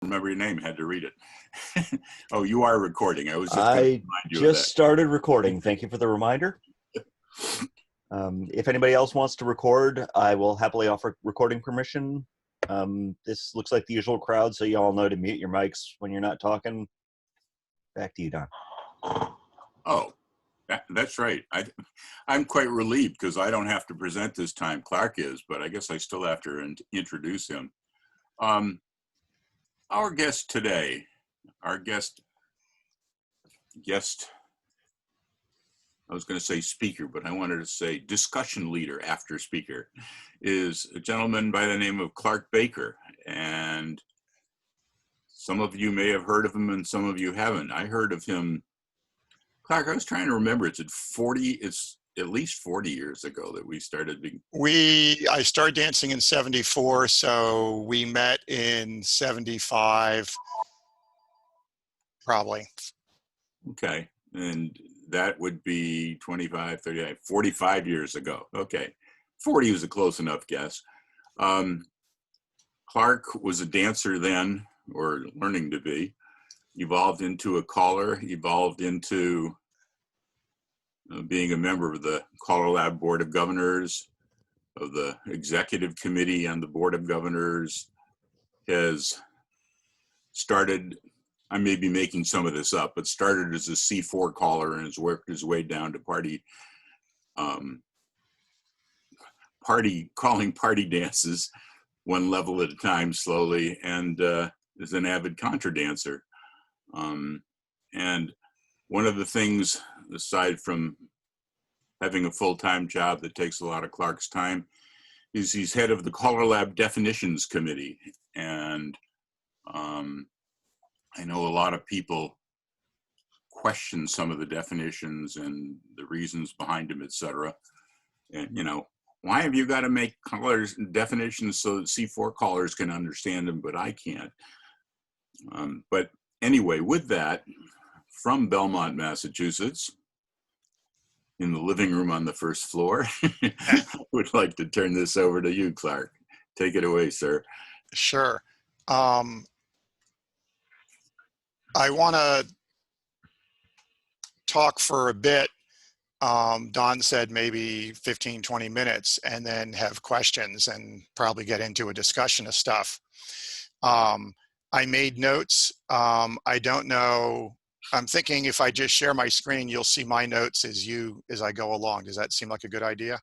remember your name. Had to read it. Oh, you are recording. I was just going to I remind you of just that. started recording. Thank you for the reminder. If anybody else wants to record, I will happily offer recording permission. This looks like the usual crowd, so you all know to mute your mics when you're not talking. Back to you, Don. Oh, that's right. I'm quite relieved because I don't have to present this time. Clark is, but I guess I still have to introduce him. Our guest today, I was going to say speaker, but I wanted to say discussion leader after speaker, is a gentleman by the name of Clark Baker. And some of you may have heard of him and some of you haven't. I heard of him, Clark, I was trying to remember, it's at least 40 years ago that we started being. I started dancing in 74, so we met in 75, probably. Okay, and that would be 25, 35, 45 years ago. Okay, 40 was a close enough guess. Clark was a dancer then, or learning to be, evolved into a caller, evolved into being a member of the Caller Lab Board of Governors, of the Executive Committee on the Board of Governors, has started, I may be making some of this up, but started as a C4 caller and has worked his way down to calling party dances one level at a time slowly, and is an avid contra dancer. And one of the things, aside from having a full-time job that takes a lot of Clark's time, is he's head of the Caller Lab Definitions Committee. And I know a lot of people question some of the definitions and the reasons behind them, et cetera. And, why have you got to make callers definitions so that C4 callers can understand them, but I can't? But anyway, with that, from Belmont, Massachusetts, in the living room on the first floor, I would like to turn this over to you, Clark. Take it away, sir. Sure. I want to talk for a bit. Don said maybe 15, 20 minutes, and then have questions and probably get into a discussion of stuff. I made notes. I don't know. I'm thinking if I just share my screen, you'll see my notes as I go along. Does that seem like a good idea?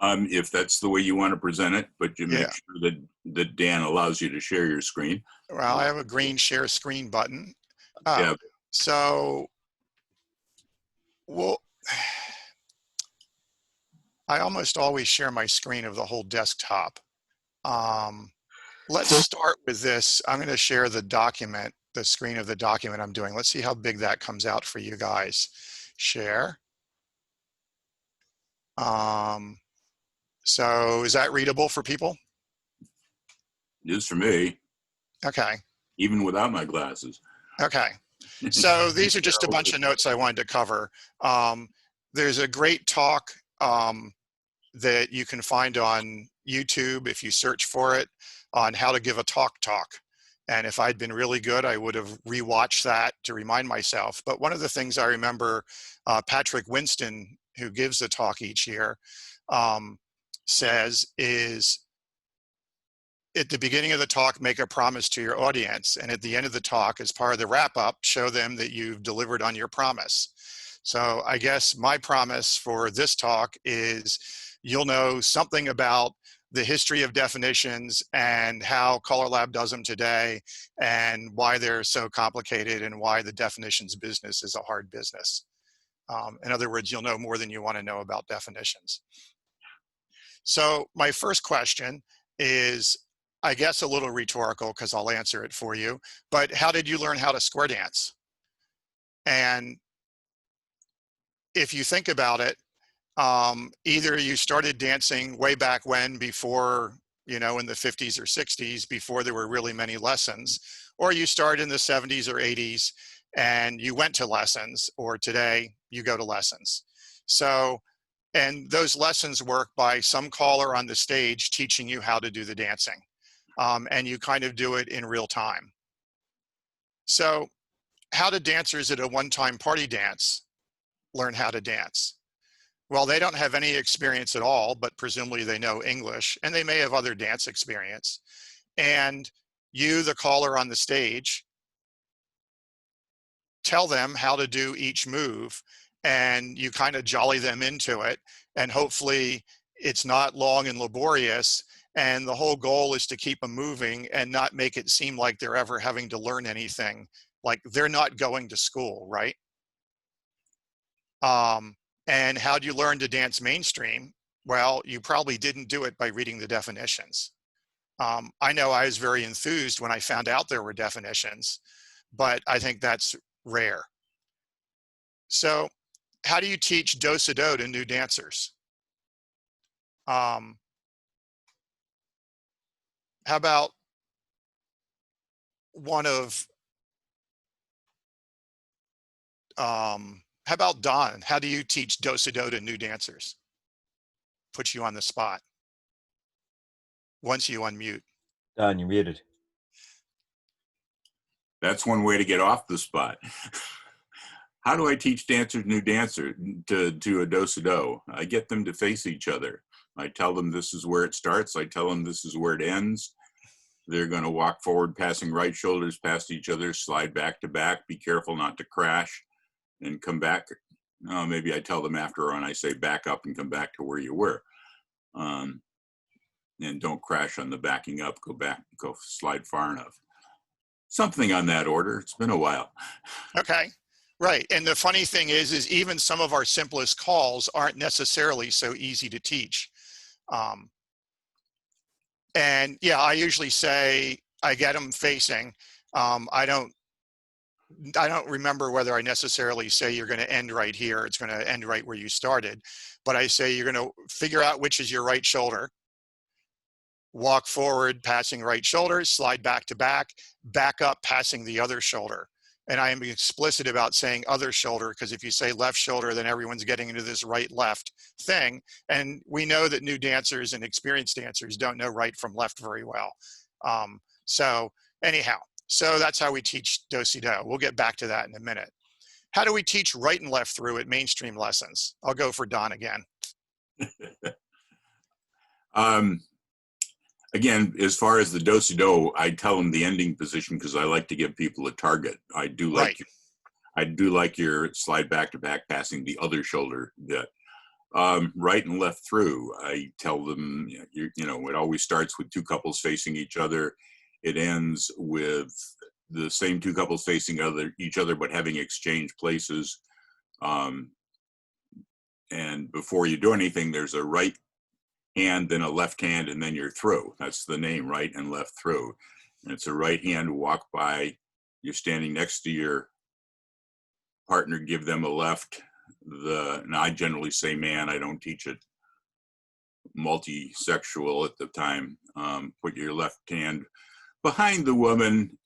If that's the way you want to present it, but you make Yeah. sure that Dan allows you to share your screen. Well, I have a green share screen button. Yeah. So, well, I almost always share my screen of the whole desktop. Let's start with this. I'm going to share the document, the screen of the document I'm doing. Let's see how big that comes out for you guys. Share. So is that readable for people? It is for me. Okay. Even without my glasses. Okay. So these are just a bunch of notes I wanted to cover. There's a great talk that you can find on YouTube if you search for it on how to give a talk. And if I'd been really good, I would have rewatched that to remind myself. But one of the things I remember Patrick Winston, who gives the talk each year, says is, at the beginning of the talk, make a promise to your audience. And at the end of the talk, as part of the wrap up, show them that you've delivered on your promise. So I guess my promise for this talk is you'll know something about the history of definitions and how Caller Lab does them today and why they're so complicated and why the definitions business is a hard business. In other words, you'll know more than you want to know about definitions. So my first question is, I guess a little rhetorical because I'll answer it for you, but how did you learn how to square dance? And if you think about it, either you started dancing way back when, before, in the 50s or 60s, before there were really many lessons, or you started in the 70s or 80s and you went to lessons, or today you go to lessons. So, and those lessons work by some caller on the stage teaching you how to do the dancing. and you kind of do it in real time. So how do dancers at a one-time party dance learn how to dance? Well, they don't have any experience at all, but presumably they know English, and they may have other dance experience. And you, the caller on the stage, tell them how to do each move, and you kind of jolly them into it. And hopefully it's not long and laborious. And the whole goal is to keep them moving and not make it seem like they're ever having to learn anything, like they're not going to school, right? And how do you learn to dance mainstream? Well, you probably didn't do it by reading the definitions. I know I was very enthused when I found out there were definitions, but I think that's rare. So how do you teach do-si-do to new dancers? How about one of, how about Don? How do you teach do-si-do to new dancers? Put you on the spot. Once you unmute. Don, you're muted. That's one way to get off the spot. How do I teach dancers, new dancers, to a do-si-do? I get them to face each other. I tell them this is where it starts. I tell them this is where it ends. They're going to walk forward, passing right shoulders past each other, slide back to back. Be careful not to crash and come back. Maybe I tell them after on, I say back up and come back to where you were. And don't crash on the backing up. Go back, go slide far enough. Something on that order. It's been a while. Okay. Right. And the funny thing is even some of our simplest calls aren't necessarily so easy to teach. And yeah, I usually say I get them facing. I don't remember whether I necessarily say you're going to end right here. It's going to end right where you started. But I say you're going to figure out which is your right shoulder. Walk forward, passing right shoulder, slide back to back up, passing the other shoulder. And I am explicit about saying other shoulder, because if you say left shoulder, then everyone's getting into this right-left thing. And we know that new dancers and experienced dancers don't know right from left very well. So anyhow, so that's how we teach do-si-do. We'll get back to that in a minute. How do we teach right and left through at mainstream lessons? I'll go for Don again. Again, as far as the do-si-do, I tell them the ending position because I like to give people a target. I do like your slide back to back passing the other shoulder bit. Right and left through, I tell them, you know, it always starts with two couples facing each other. It ends with the same two couples facing each other, but having exchanged places. And before you do anything, there's a right hand, then a left hand, and then you're through. That's the name, right and left through. And it's a right hand walk by. You're standing next to your partner, give them a left. And I generally say man, I don't teach it multi-sexual at the time. Put your left hand behind the woman.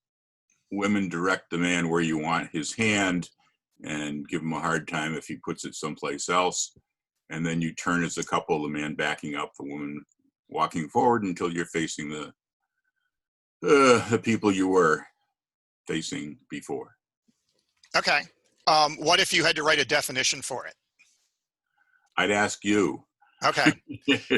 Women direct the man where you want his hand and give him a hard time if he puts it someplace else. And then you turn as a couple, the man backing up, the woman walking forward until you're facing the people you were facing before. Okay. What if you had to write a definition for it? I'd ask you. Okay.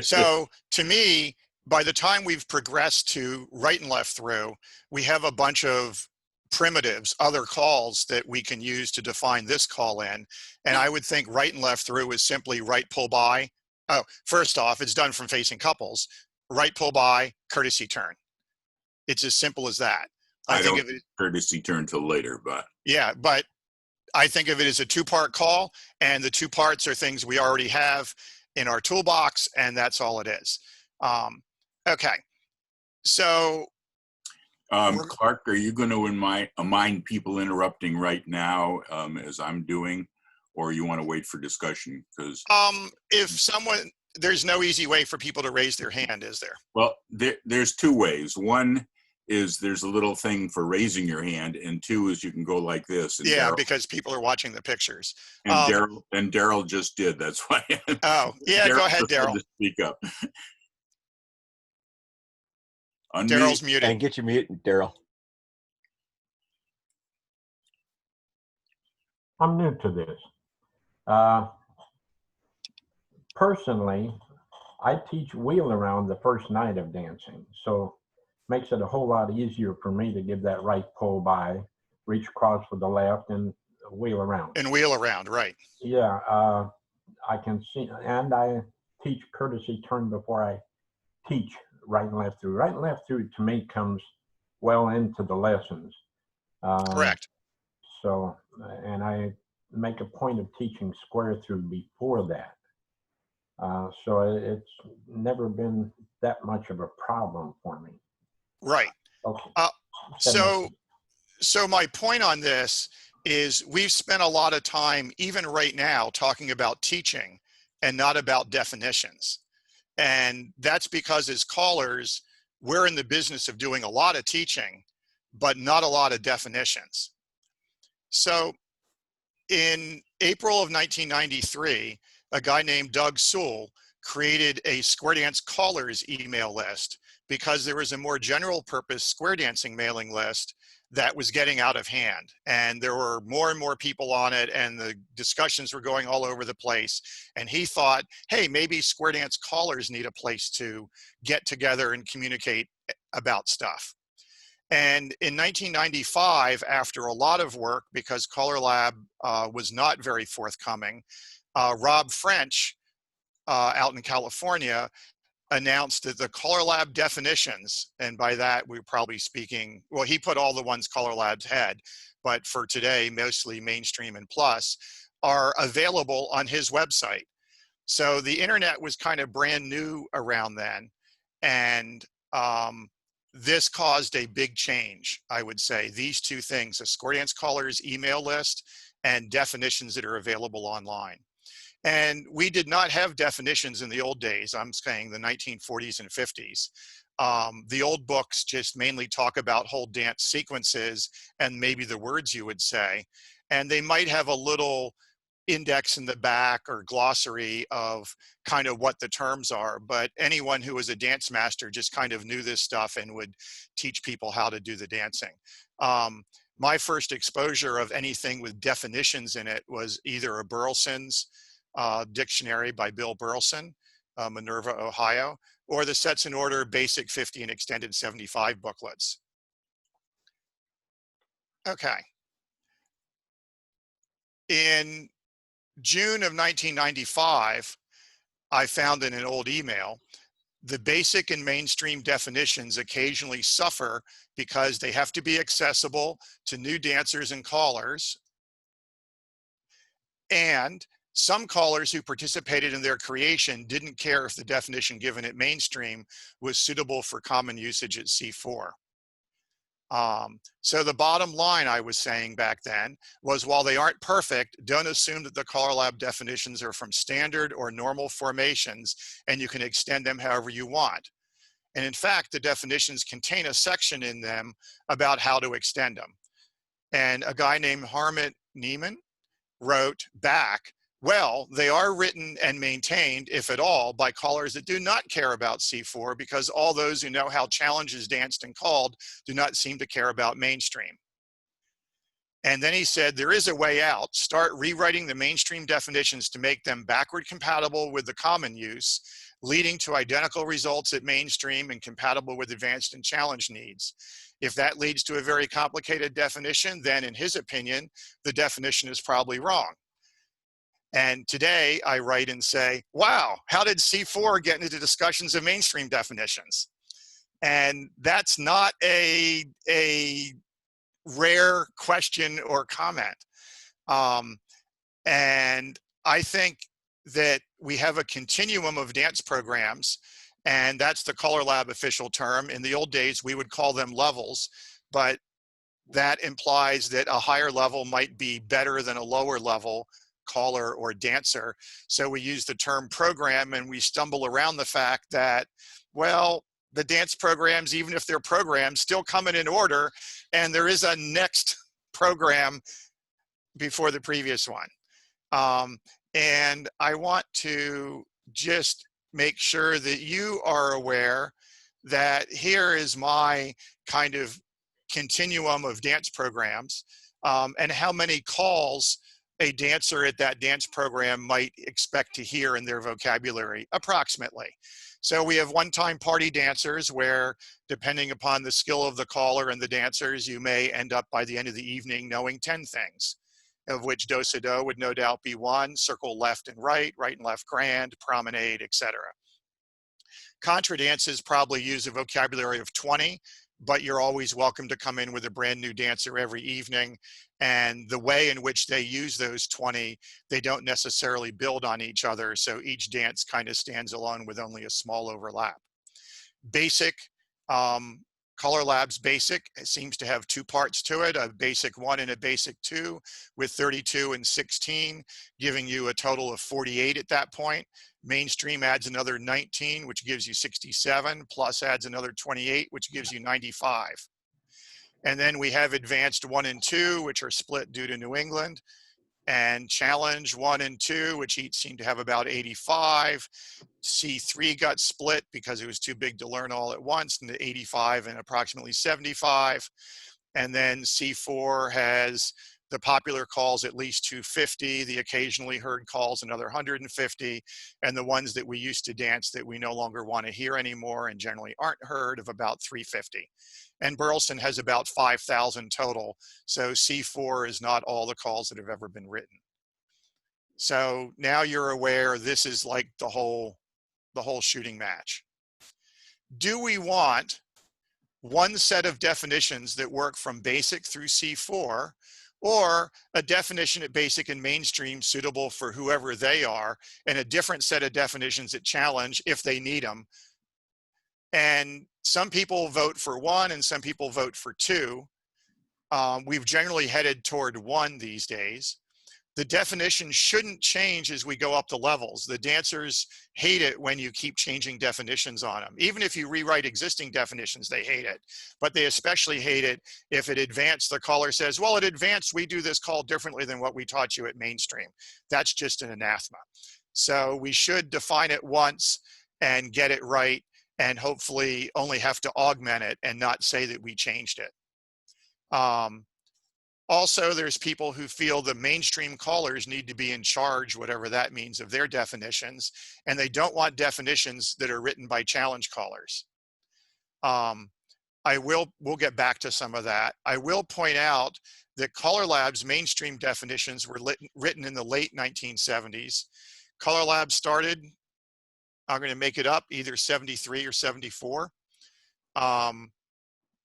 So to me, by the time we've progressed to right and left through, we have a bunch of primitives, other calls that we can use to define this call in. And I would think right and left through is simply right pull by. Oh, first off, it's done from facing couples. Right pull by, courtesy turn. It's as simple as that. I think of it courtesy turn till later, but yeah, but I think of it as a two-part call, and the two parts are things we already have in our toolbox, and that's all it is. Okay, so Clark, are you going to mind people interrupting right now as I'm doing, or you want to wait for discussion? Because if someone, there's no easy way for people to raise their hand, is there? Well, there's two ways. One is there's a little thing for raising your hand, and two is you can go like this. And yeah, because people are watching the pictures. And Daryl just did. That's why. Oh, yeah. Go ahead, Daryl. Speak up. Daryl's Unmute. muted. And get your mute, Daryl. I'm new to this. Personally, I teach wheel around the first night of dancing, so makes it a whole lot easier for me to give that right pull by, reach across with the left, and wheel around. And wheel around, right. Yeah, I can see, and I teach courtesy turn before I teach right and left through. Right and left through to me comes well into the lessons. Correct. So, and I make a point of teaching square through before that. So it's never been that much of a problem for me. Right. Okay. So my point on this is we've spent a lot of time, even right now, talking about teaching and not about definitions. And that's because as callers, we're in the business of doing a lot of teaching, but not a lot of definitions. So in April of 1993, a guy named Doug Sewell created a Square Dance callers email list because there was a more general purpose square dancing mailing list that was getting out of hand. And there were more and more people on it, and the discussions were going all over the place. And he thought, hey, maybe square dance callers need a place to get together and communicate about stuff. And in 1995, after a lot of work, because Color Lab was not very forthcoming, Rob French out in California announced that the Color Lab definitions, and by that we're probably speaking, well, he put all the ones Color Labs had, but for today, mostly mainstream and plus, are available on his website. So the internet was kind of brand new around then. And this caused a big change, I would say. These two things, a Square Dance Callers email list and definitions that are available online. And we did not have definitions in the old days. I'm saying the 1940s and 50s. The old books just mainly talk about whole dance sequences and maybe the words you would say. And they might have a little index in the back or glossary of kind of what the terms are, but anyone who was a dance master just kind of knew this stuff and would teach people how to do the dancing. My first exposure of anything with definitions in it was either a Burleson's dictionary by Bill Burleson, Minerva, Ohio, or the Sets in Order Basic 50 and Extended 75 booklets. Okay. In June of 1995, I found in an old email, the basic and mainstream definitions occasionally suffer because they have to be accessible to new dancers and callers. And some callers who participated in their creation didn't care if the definition given at mainstream was suitable for common usage at C4. So the bottom line I was saying back then was, while they aren't perfect, don't assume that the Color Lab definitions are from standard or normal formations and you can extend them however you want. And in fact, the definitions contain a section in them about how to extend them. And a guy named Harmit Neiman wrote back, well, they are written and maintained, if at all, by callers that do not care about C4, because all those who know how challenge is danced and called do not seem to care about mainstream. And then he said, there is a way out. Start rewriting the mainstream definitions to make them backward compatible with the common use, leading to identical results at mainstream and compatible with advanced and challenge needs. If that leads to a very complicated definition, then in his opinion, the definition is probably wrong. And today I write and say, wow, how did C4 get into discussions of mainstream definitions? And that's not a rare question or comment. And I think that we have a continuum of dance programs, and that's the Color Lab official term. In the old days, we would call them levels, but that implies that a higher level might be better than a lower level caller or dancer. So we use the term program, and we stumble around the fact that, well, the dance programs, even if they're programs, still come in order, and there is a next program before the previous one. And I want to just make sure that you are aware that here is my kind of continuum of dance programs, and how many calls a dancer at that dance program might expect to hear in their vocabulary, approximately. So we have one-time party dancers where, depending upon the skill of the caller and the dancers, you may end up by the end of the evening knowing 10 things, of which do-si-do would no doubt be one, circle left and right and left grand, promenade, etc. Contra dances probably use a vocabulary of 20, but you're always welcome to come in with a brand new dancer every evening. And the way in which they use those 20, they don't necessarily build on each other. So each dance kind of stands alone with only a small overlap. Basic, Color Labs Basic seems to have two parts to it, a basic 1 and a basic 2, with 32 and 16, giving you a total of 48 at that point. Mainstream adds another 19, which gives you 67, plus adds another 28, which gives you 95. And then we have Advanced 1 and 2, which are split due to New England, and Challenge 1 and 2, which each seem to have about 85. C3 got split because it was too big to learn all at once, into 85 and approximately 75. And then C4 has the popular calls at least 250, the occasionally heard calls another 150, and the ones that we used to dance that we no longer want to hear anymore and generally aren't heard of about 350. And Burleson has about 5,000 total, so C4 is not all the calls that have ever been written. So now you're aware this is like the whole shooting match. Do we want one set of definitions that work from basic through C4, or a definition at basic and mainstream suitable for whoever they are, and a different set of definitions at challenge if they need them? And some people vote for 1 and some people vote for 2. We've generally headed toward 1 these days. The definition shouldn't change as we go up the levels. The dancers hate it when you keep changing definitions on them. Even if you rewrite existing definitions, they hate it. But they especially hate it if at advanced, the caller says, well, at advanced, we do this call differently than what we taught you at mainstream. That's just an anathema. So we should define it once and get it right, and hopefully only have to augment it and not say that we changed it. Also, there's people who feel the mainstream callers need to be in charge, whatever that means, of their definitions, and they don't want definitions that are written by challenge callers. We'll get back to some of that. I will point out that Color Labs mainstream definitions were written in the late 1970s. Color Labs started, I'm going to make it up, either 73 or 74.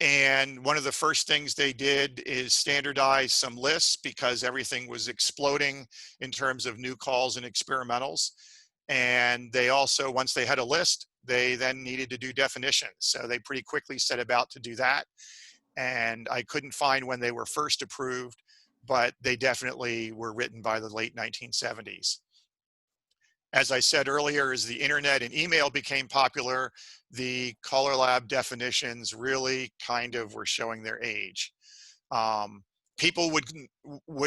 And one of the first things they did is standardize some lists because everything was exploding in terms of new calls and experimentals. And they also, once they had a list, they then needed to do definitions. So they pretty quickly set about to do that. And I couldn't find when they were first approved, but they definitely were written by the late 1970s. As I said earlier, as the internet and email became popular, the Color Lab definitions really kind of were showing their age. People would,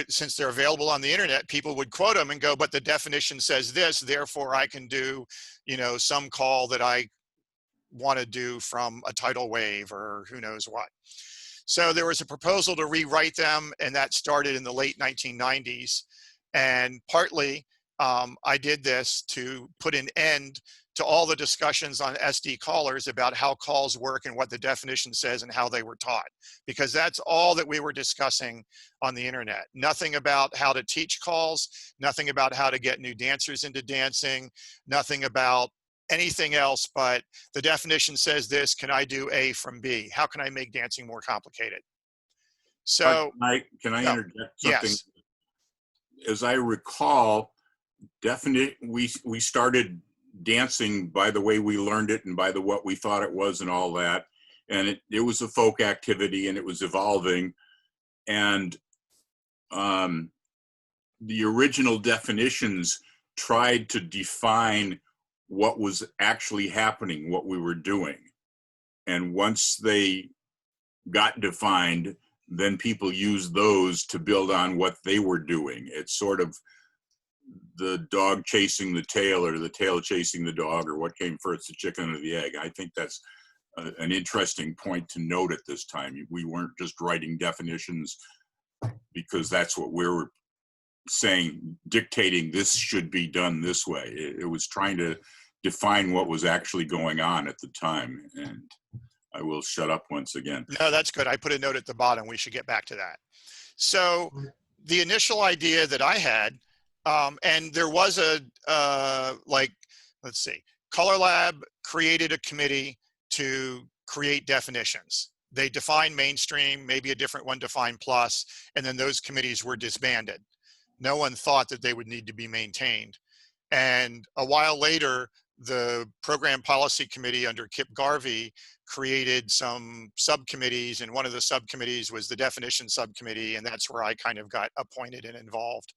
since they're available on the internet, people would quote them and go, but the definition says this, therefore I can do, you know, some call that I want to do from a tidal wave or who knows what. So there was a proposal to rewrite them, and that started in the late 1990s. And partly, I did this to put an end to all the discussions on SD callers about how calls work and what the definition says and how they were taught, because that's all that we were discussing on the internet. Nothing about how to teach calls, nothing about how to get new dancers into dancing, nothing about anything else but the definition says this, can I do A from B? How can I make dancing more complicated? So can I interject something? Yes. As I recall, we started dancing by the way we learned it and by what we thought it was and all that, and it was a folk activity and it was evolving, and the original definitions tried to define what was actually happening, what we were doing, and once they got defined, then people used those to build on what they were doing. It's sort of the dog chasing the tail or the tail chasing the dog, or what came first, the chicken or the egg. I think that's an interesting point to note at this time. We weren't just writing definitions because that's what we were saying, dictating this should be done this way. It was trying to define what was actually going on at the time. And I will shut up once again. No, that's good. I put a note at the bottom. We should get back to that. So the initial idea that I had, and there was let's see, Color Lab created a committee to create definitions. They defined mainstream, maybe a different one defined plus, and then those committees were disbanded. No one thought that they would need to be maintained. And a while later, the Program Policy Committee under Kip Garvey created some subcommittees, and one of the subcommittees was the definition subcommittee, and that's where I kind of got appointed and involved.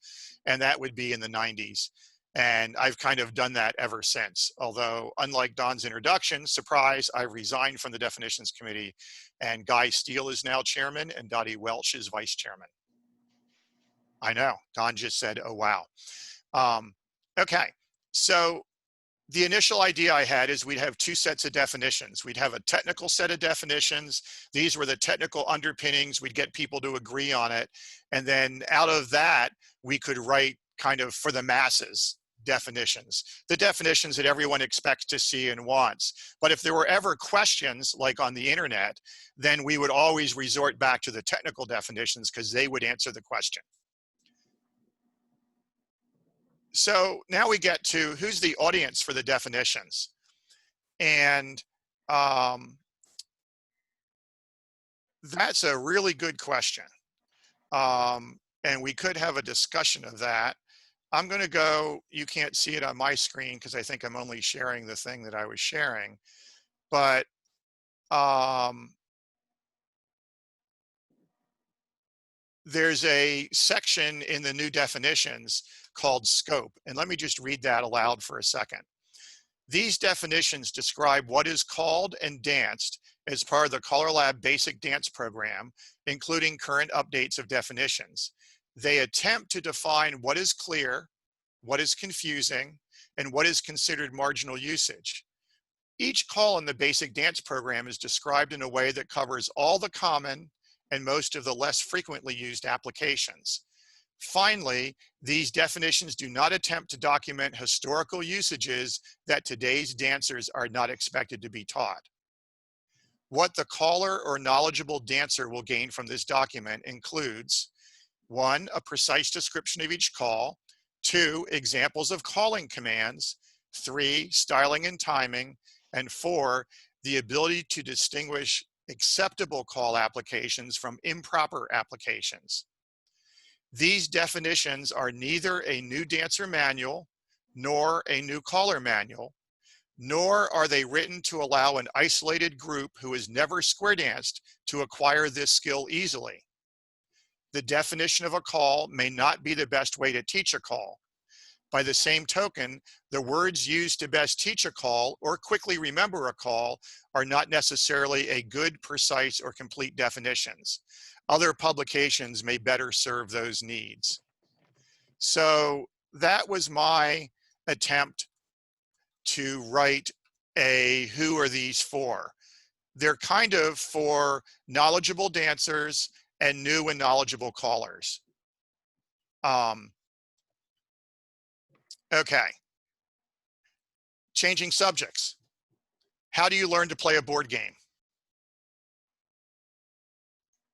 And that would be in the 90s. And I've kind of done that ever since. Although, unlike Don's introduction, surprise, I resigned from the definitions committee, and Guy Steele is now chairman, and Dottie Welch is vice chairman. I know, Don just said, oh, wow. Okay, so the initial idea I had is we'd have two sets of definitions. We'd have a technical set of definitions. These were the technical underpinnings. We'd get people to agree on it. And then out of that, we could write kind of for the masses definitions, the definitions that everyone expects to see and wants. But if there were ever questions like on the internet, then we would always resort back to the technical definitions because they would answer the question. So now we get to who's the audience for the definitions. And that's a really good question. And we could have a discussion of that. I'm going to go, you can't see it on my screen because I think I'm only sharing the thing that I was sharing. But there's a section in the new definitions called scope. And let me just read that aloud for a second. These definitions describe what is called and danced as part of the Color Lab basic dance program, including current updates of definitions. They attempt to define what is clear, what is confusing, and what is considered marginal usage. Each call in the basic dance program is described in a way that covers all the common and most of the less frequently used applications. Finally, these definitions do not attempt to document historical usages that today's dancers are not expected to be taught. What the caller or knowledgeable dancer will gain from this document includes 1, a precise description of each call, 2, examples of calling commands, 3, styling and timing, and 4, the ability to distinguish acceptable call applications from improper applications. These definitions are neither a new dancer manual nor a new caller manual, nor are they written to allow an isolated group who has never square danced to acquire this skill easily. The definition of a call may not be the best way to teach a call. By the same token, the words used to best teach a call or quickly remember a call are not necessarily a good, precise, or complete definitions. Other publications may better serve those needs. So that was my attempt to write a who are these for. They're kind of for knowledgeable dancers and new and knowledgeable callers. Okay. Changing subjects. How do you learn to play a board game?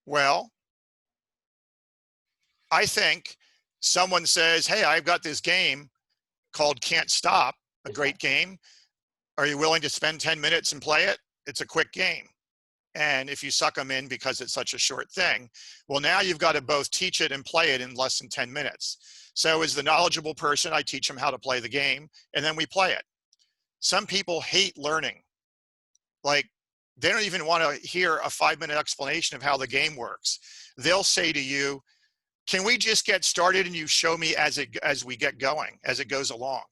Well, I think someone says, hey, I've got this game called Can't Stop, a great game. Are you willing to spend 10 minutes and play it? It's a quick game. And if you suck them in because it's such a short thing, well, now you've got to both teach it and play it in less than 10 minutes. So as the knowledgeable person, I teach them how to play the game, and then we play it. Some people hate learning. Like, they don't even want to hear a 5-minute explanation of how the game works. They'll say to you, can we just get started and you show me as we get going, as it goes along?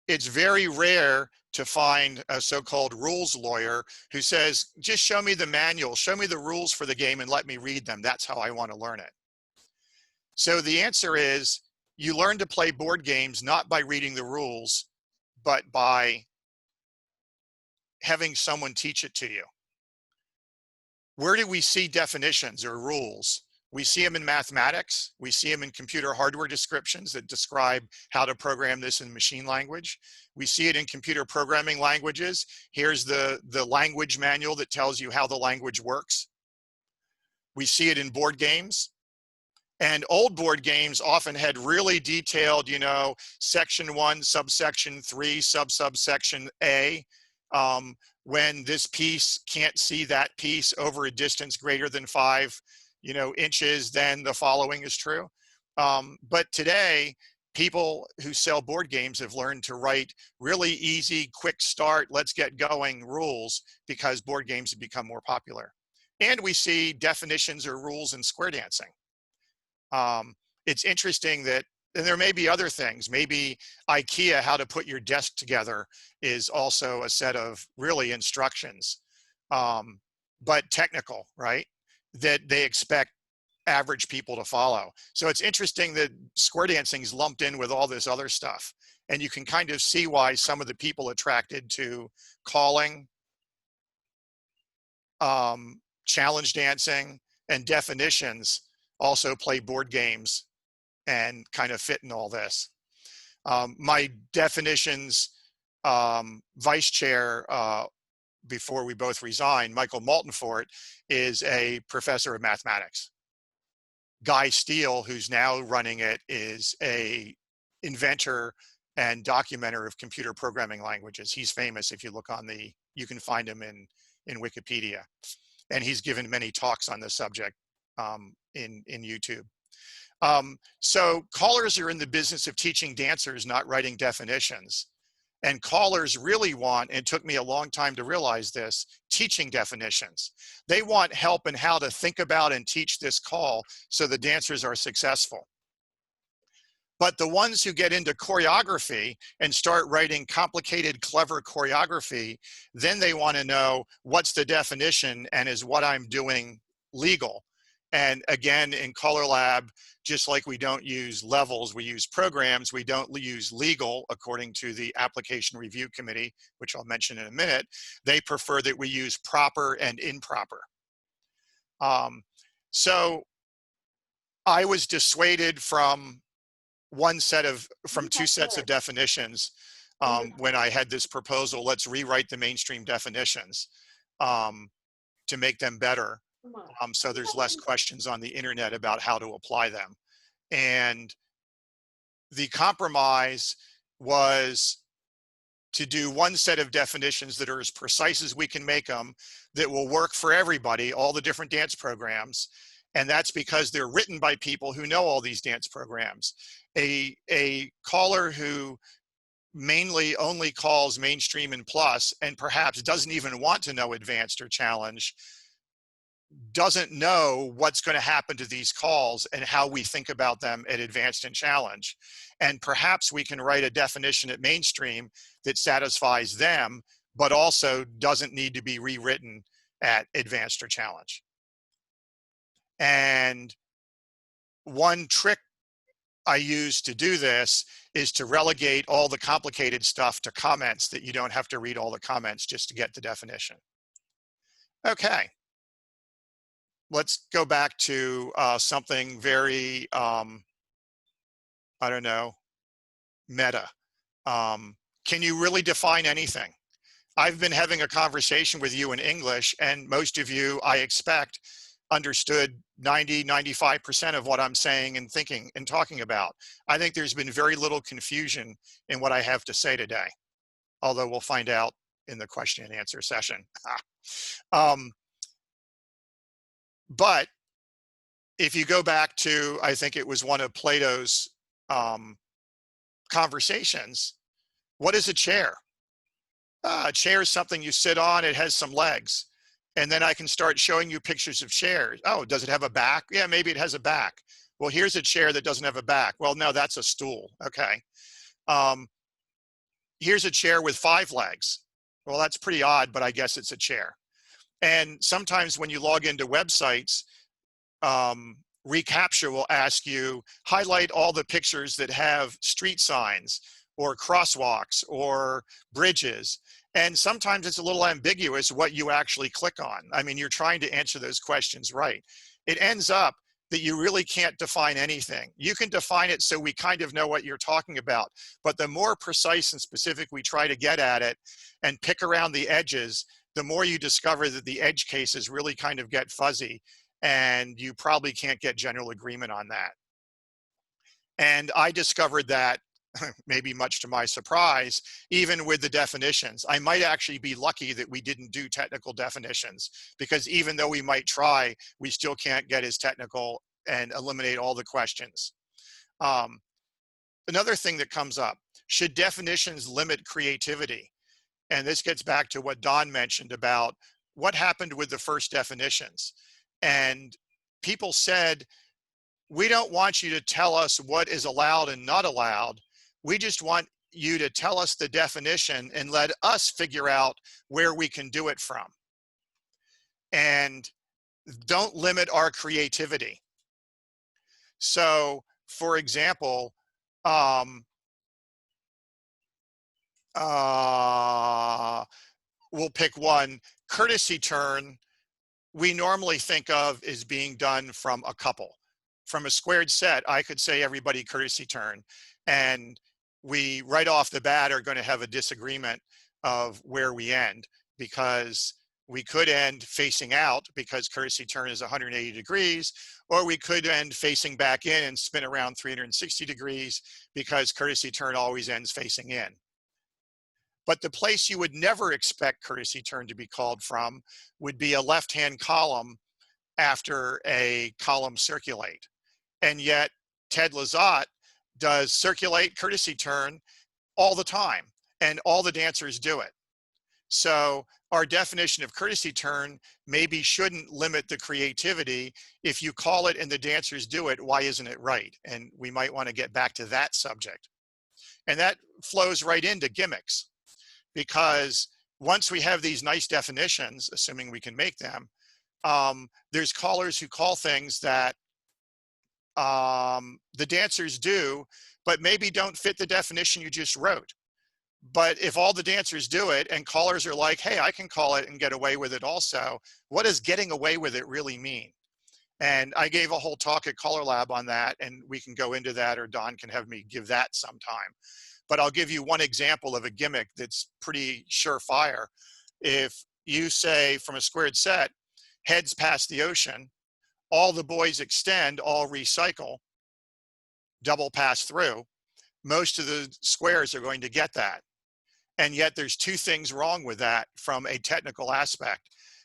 It's very rare to find a so-called rules lawyer who says, just show me the manual, show me the rules for the game and let me read them. That's how I want to learn it. So the answer is, you learn to play board games not by reading the rules, but by having someone teach it to you. Where do we see definitions or rules? We see them in mathematics. We see them in computer hardware descriptions that describe how to program this in machine language. We see it in computer programming languages. Here's the language manual that tells you how the language works. We see it in board games. And old board games often had really detailed, you know, section 1, subsection 3, subsection A. When this piece can't see that piece over a distance greater than 5, you know, inches, then the following is true. But today, people who sell board games have learned to write really easy, quick start, let's get going rules because board games have become more popular. And we see definitions or rules in square dancing. It's interesting that, and there may be other things, maybe IKEA, how to put your desk together is also a set of really instructions, but technical, right? That they expect average people to follow. So it's interesting that square dancing is lumped in with all this other stuff. And you can kind of see why some of the people attracted to calling, challenge dancing, and definitions also play board games and kind of fit in all this. My definitions vice chair, before we both resigned, Michael Maltonfort, is a professor of mathematics. Guy Steele, who's now running it, is a inventor and documenter of computer programming languages. He's famous. If you look on you can find him in Wikipedia. And he's given many talks on this subject in YouTube. So callers are in the business of teaching dancers, not writing definitions. And callers really want, and it took me a long time to realize this, teaching definitions. They want help in how to think about and teach this call so the dancers are successful. But the ones who get into choreography and start writing complicated, clever choreography, then they want to know what's the definition and is what I'm doing legal. And again, in Color Lab, just like we don't use levels, we use programs, we don't use legal according to the Application Review Committee, which I'll mention in a minute. They prefer that we use proper and improper. So I was dissuaded from two sets of definitions when I had this proposal, let's rewrite the mainstream definitions to make them better. So there's less questions on the internet about how to apply them. And the compromise was to do one set of definitions that are as precise as we can make them, that will work for everybody, all the different dance programs. And that's because they're written by people who know all these dance programs. A caller who mainly only calls mainstream and plus, and perhaps doesn't even want to know advanced or challenge, doesn't know what's going to happen to these calls and how we think about them at advanced and challenge. And perhaps we can write a definition at mainstream that satisfies them, but also doesn't need to be rewritten at advanced or challenge. And one trick I use to do this is to relegate all the complicated stuff to comments, that you don't have to read all the comments just to get the definition. Okay. Let's go back to something very, I don't know, meta. Can you really define anything? I've been having a conversation with you in English, and most of you, I expect, understood 90–95% of what I'm saying and thinking and talking about. I think there's been very little confusion in what I have to say today, although we'll find out in the question and answer session. But if you go back to, I think it was one of Plato's conversations, what is a chair? A chair is something you sit on, it has some legs. And then I can start showing you pictures of chairs. Oh, does it have a back? Yeah, maybe it has a back. Well, here's a chair that doesn't have a back. Well, no, that's a stool. Okay. Here's a chair with 5 legs. Well, that's pretty odd, but I guess it's a chair. And sometimes when you log into websites, reCAPTCHA will ask you, highlight all the pictures that have street signs or crosswalks or bridges. And sometimes it's a little ambiguous what you actually click on. I mean, you're trying to answer those questions right. It ends up that you really can't define anything. You can define it so we kind of know what you're talking about, but the more precise and specific we try to get at it and pick around the edges, the more you discover that the edge cases really kind of get fuzzy, and you probably can't get general agreement on that. And I discovered that, maybe much to my surprise, even with the definitions. I might actually be lucky that we didn't do technical definitions, because even though we might try, we still can't get as technical and eliminate all the questions. Another thing that comes up, should definitions limit creativity? And this gets back to what Don mentioned about what happened with the first definitions. And people said, we don't want you to tell us what is allowed and not allowed. We just want you to tell us the definition and let us figure out where we can do it from. And don't limit our creativity. So, for example, we'll pick one. Courtesy turn, we normally think of as being done from a couple. From a squared set, I could say everybody courtesy turn, and we right off the bat are going to have a disagreement of where we end, because we could end facing out because courtesy turn is 180 degrees, or we could end facing back in and spin around 360 degrees because courtesy turn always ends facing in. But the place you would never expect courtesy turn to be called from would be a left-hand column after a column circulate. And yet Ted Lizotte does circulate courtesy turn all the time, and all the dancers do it. So our definition of courtesy turn maybe shouldn't limit the creativity. If you call it and the dancers do it, why isn't it right? And we might want to get back to that subject. And that flows right into gimmicks, because once we have these nice definitions, assuming we can make them, there's callers who call things that the dancers do, but maybe don't fit the definition you just wrote. But if all the dancers do it and callers are like, hey, I can call it and get away with it also, what does getting away with it really mean? And I gave a whole talk at Color Lab on that, and we can go into that, or Don can have me give that sometime. But I'll give you one example of a gimmick that's pretty surefire. If you say from a squared set, heads past the ocean, all the boys extend, all recycle, double pass through, most of the squares are going to get that. And yet there's two things wrong with that from a technical aspect.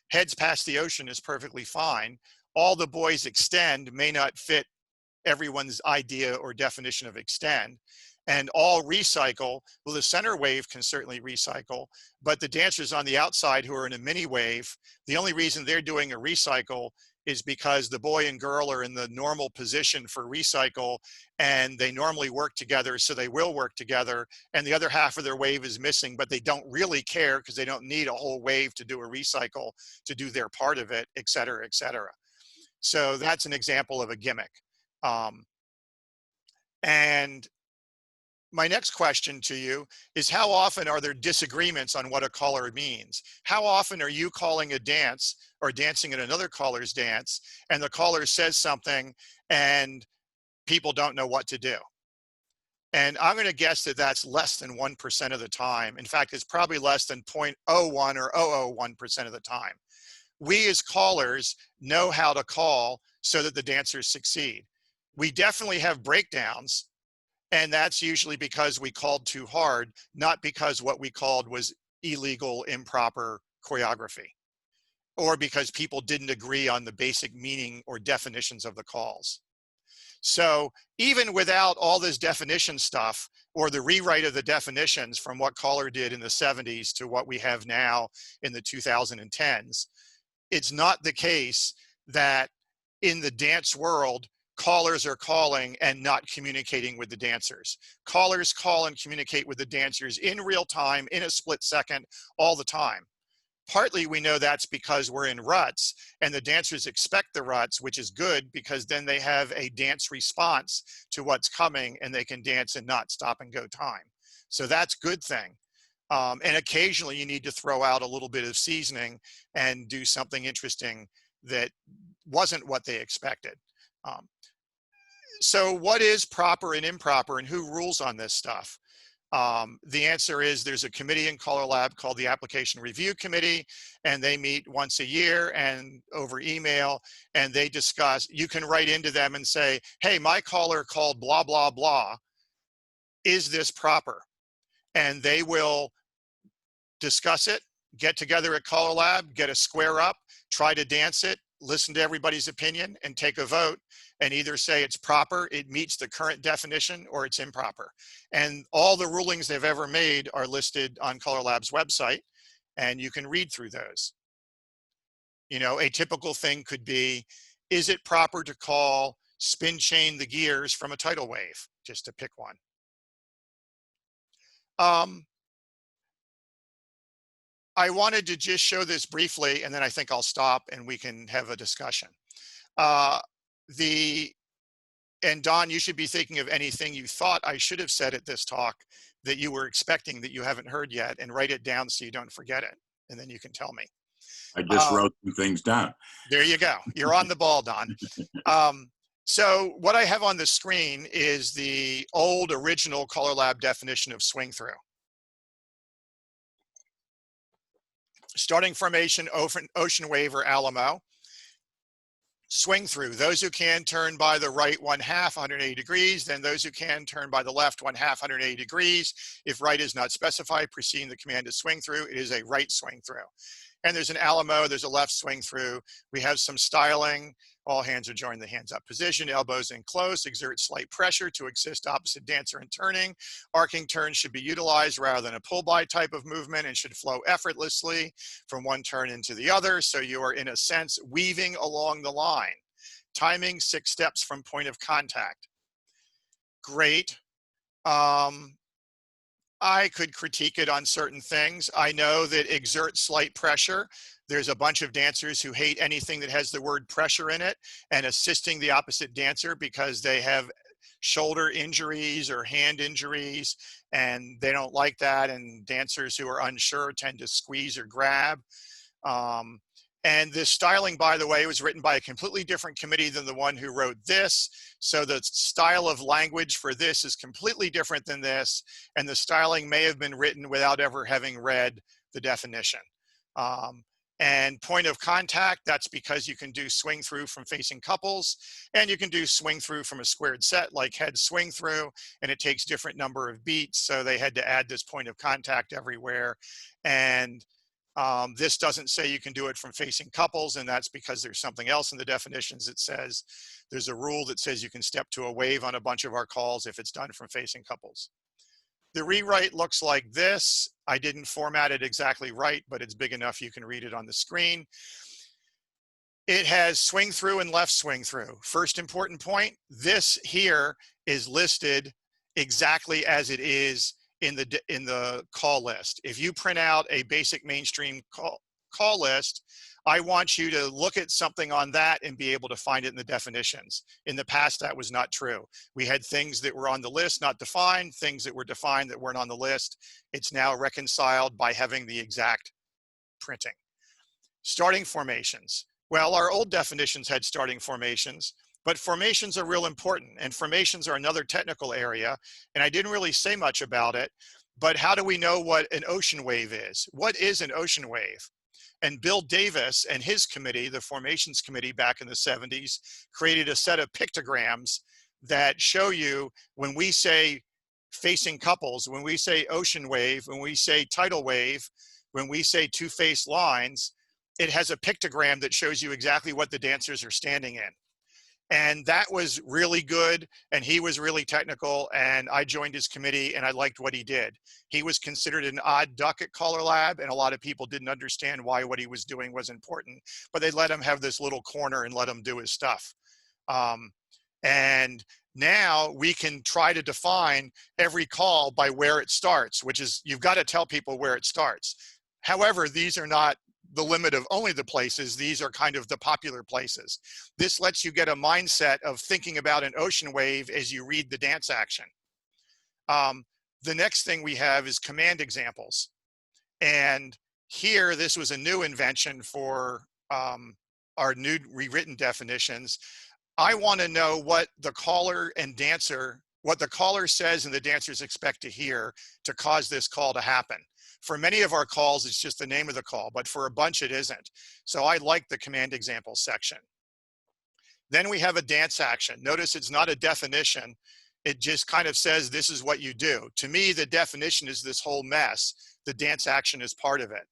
Heads past the ocean is perfectly fine. All the boys extend may not fit everyone's idea or definition of extend. And all recycle, well, the center wave can certainly recycle, but the dancers on the outside who are in a mini wave, the only reason they're doing a recycle is because the boy and girl are in the normal position for recycle, and they normally work together, so they will work together, and the other half of their wave is missing, but they don't really care because they don't need a whole wave to do a recycle to do their part of it, et cetera, et cetera. So that's an example of a gimmick. And my next question to you is, how often are there disagreements on what a caller means? How often are you calling a dance or dancing at another caller's dance, and the caller says something and people don't know what to do? And I'm going to guess that that's less than 1% of the time. In fact, it's probably less than 0.01 or 001% of the time. We as callers know how to call so that the dancers succeed. We definitely have breakdowns, and that's usually because we called too hard, not because what we called was illegal, improper choreography, or because people didn't agree on the basic meaning or definitions of the calls. So even without all this definition stuff, or the rewrite of the definitions from what caller did in the 70s to what we have now in the 2010s, it's not the case that in the dance world, callers are calling and not communicating with the dancers. Callers call and communicate with the dancers in real time, in a split second, all the time. Partly we know that's because we're in ruts, and the dancers expect the ruts, which is good because then they have a dance response to what's coming, and they can dance and not stop and go time. So that's a good thing. And occasionally you need to throw out a little bit of seasoning and do something interesting that wasn't what they expected. So what is proper and improper, and who rules on this stuff? The answer is there's a committee in Color Lab called the Application Review Committee, and they meet once a year and over email, and they discuss. You can write into them and say, hey, my caller called blah, blah, blah. Is this proper? And they will discuss it, get together at Color Lab, get a square up, try to dance it, listen to everybody's opinion, and take a vote, and either say it's proper, it meets the current definition, or it's improper. And all the rulings they've ever made are listed on Color Lab's website, and you can read through those. You know, a typical thing could be, is it proper to call spin chain the gears from a tidal wave? Just to pick one. I wanted to just show this briefly, and then I think I'll stop and we can have a discussion. And Don, you should be thinking of anything you thought I should have said at this talk that you were expecting that you haven't heard yet, and write it down so you don't forget it, and then you can tell me. I just wrote some things down. There you go. You're on the ball, Don. So what I have on the screen is the old original Color Lab definition of swing through. Starting formation, ocean wave, or Alamo. Swing through, those who can turn by the right 1/2, 180 degrees, then those who can turn by the left 1/2, 180 degrees. If right is not specified, preceding the command to swing through, it is a right swing through. And there's an Alamo, there's a left swing through. We have some styling. All hands are joined the hands up position, elbows in close, exert slight pressure to assist opposite dancer in turning. Arcing turns should be utilized rather than a pull-by type of movement, and should flow effortlessly from one turn into the other. So you are, in a sense, weaving along the line. Timing 6 steps from point of contact. Great. I could critique it on certain things. I know that exert slight pressure. There's a bunch of dancers who hate anything that has the word pressure in it, and assisting the opposite dancer because they have shoulder injuries or hand injuries, and they don't like that. And dancers who are unsure tend to squeeze or grab. And this styling, by the way, was written by a completely different committee than the one who wrote this. So the style of language for this is completely different than this. And the styling may have been written without ever having read the definition. And point of contact, that's because you can do swing through from facing couples, and you can do swing through from a squared set like head swing through, and it takes different number of beats. So they had to add this point of contact everywhere. And this doesn't say you can do it from facing couples, and that's because there's something else in the definitions that says, there's a rule that says you can step to a wave on a bunch of our calls if it's done from facing couples. The rewrite looks like this. I didn't format it exactly right, but it's big enough you can read it on the screen. It has swing through and left swing through. First important point, this here is listed exactly as it is in the call list. If you print out a basic mainstream call list, I want you to look at something on that and be able to find it in the definitions. In the past, that was not true. We had things that were on the list not defined, things that were defined that weren't on the list. It's now reconciled by having the exact printing. Starting formations. Well, our old definitions had starting formations, but formations are real important, and formations are another technical area, and I didn't really say much about it, but how do we know what an ocean wave is? What is an ocean wave? And Bill Davis and his committee, the Formations Committee back in the 70s, created a set of pictograms that show you when we say facing couples, when we say ocean wave, when we say tidal wave, when we say two-faced lines, it has a pictogram that shows you exactly what the dancers are standing in. And that was really good, and he was really technical, and I joined his committee, and I liked what he did. He was considered an odd duck at Color Lab, and a lot of people didn't understand why what he was doing was important, but they let him have this little corner and let him do his stuff. And now we can try to define every call by where it starts, which is, you've got to tell people where it starts. However, these are not the limit of only the places. These are kind of the popular places. This lets you get a mindset of thinking about an ocean wave as you read the dance action. The next thing we have is command examples. And here, this was a new invention for our new rewritten definitions. I want to know what the caller and dancer, what the caller says and the dancers expect to hear to cause this call to happen. For many of our calls, it's just the name of the call, but for a bunch it isn't. So I like the command examples section. Then we have a dance action. Notice it's not a definition. It just kind of says this is what you do. To me, the definition is this whole mess. The dance action is part of it.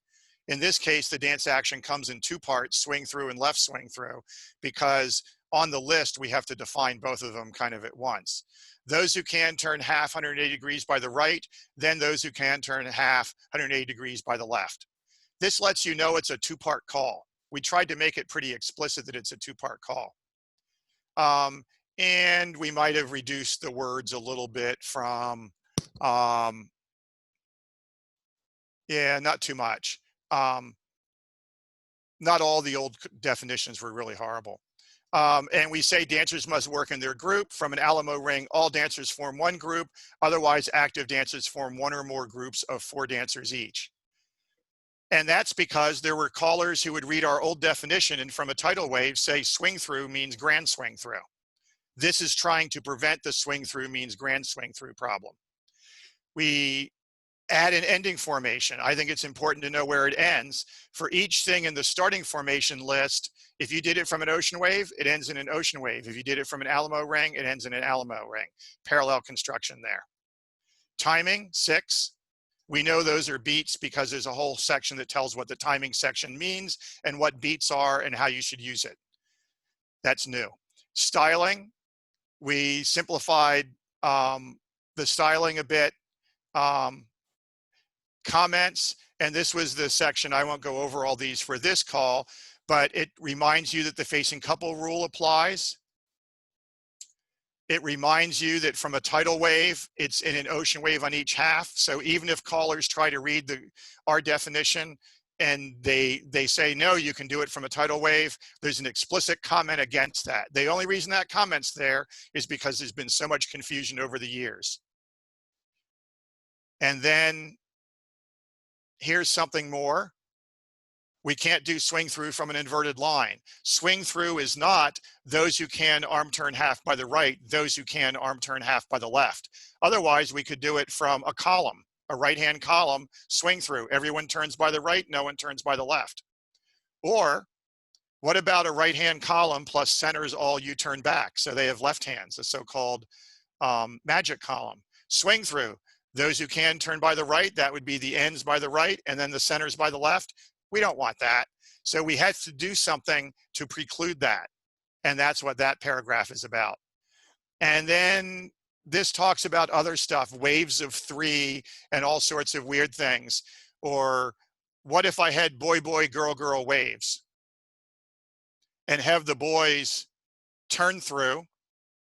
In this case, the dance action comes in two parts, swing through and left swing through, because on the list, we have to define both of them kind of at once. Those who can turn half 180 degrees by the right, then those who can turn half 180 degrees by the left. This lets you know it's a two-part call. We tried to make it pretty explicit that it's a two-part call. And we might have reduced the words a little bit from, yeah, not too much. Not all the old definitions were really horrible. And we say dancers must work in their group. From an Alamo ring, all dancers form one group. Otherwise, active dancers form one or more groups of 4 dancers each. And that's because there were callers who would read our old definition and from a tidal wave say swing through means grand swing through. This is trying to prevent the swing through means grand swing through problem. We add an ending formation. I think it's important to know where it ends. For each thing in the starting formation list, if you did it from an ocean wave, it ends in an ocean wave. If you did it from an Alamo ring, it ends in an Alamo ring. Parallel construction there. Timing, 6. We know those are beats because there's a whole section that tells what the timing section means and what beats are and how you should use it. That's new. Styling, we simplified the styling a bit. Comments, and this was the section, I won't go over all these for this call, but it reminds you that the facing couple rule applies. It reminds you that from a tidal wave, it's in an ocean wave on each half. So even if callers try to read our definition and they say, no, you can do it from a tidal wave, there's an explicit comment against that. The only reason that comment's there is because there's been so much confusion over the years. And then here's something more. We can't do swing through from an inverted line. Swing through is not those who can arm turn half by the right, those who can arm turn half by the left. Otherwise, we could do it from a column, a right-hand column, swing through. Everyone turns by the right, no one turns by the left. Or what about a right-hand column plus centers all you turn back? So they have left hands, the so-called magic column. Swing through. Those who can turn by the right, that would be the ends by the right, and then the centers by the left. We don't want that. So we had to do something to preclude that. And that's what that paragraph is about. And then this talks about other stuff, waves of 3 and all sorts of weird things. Or what if I had boy, boy, girl, girl waves and have the boys turn through.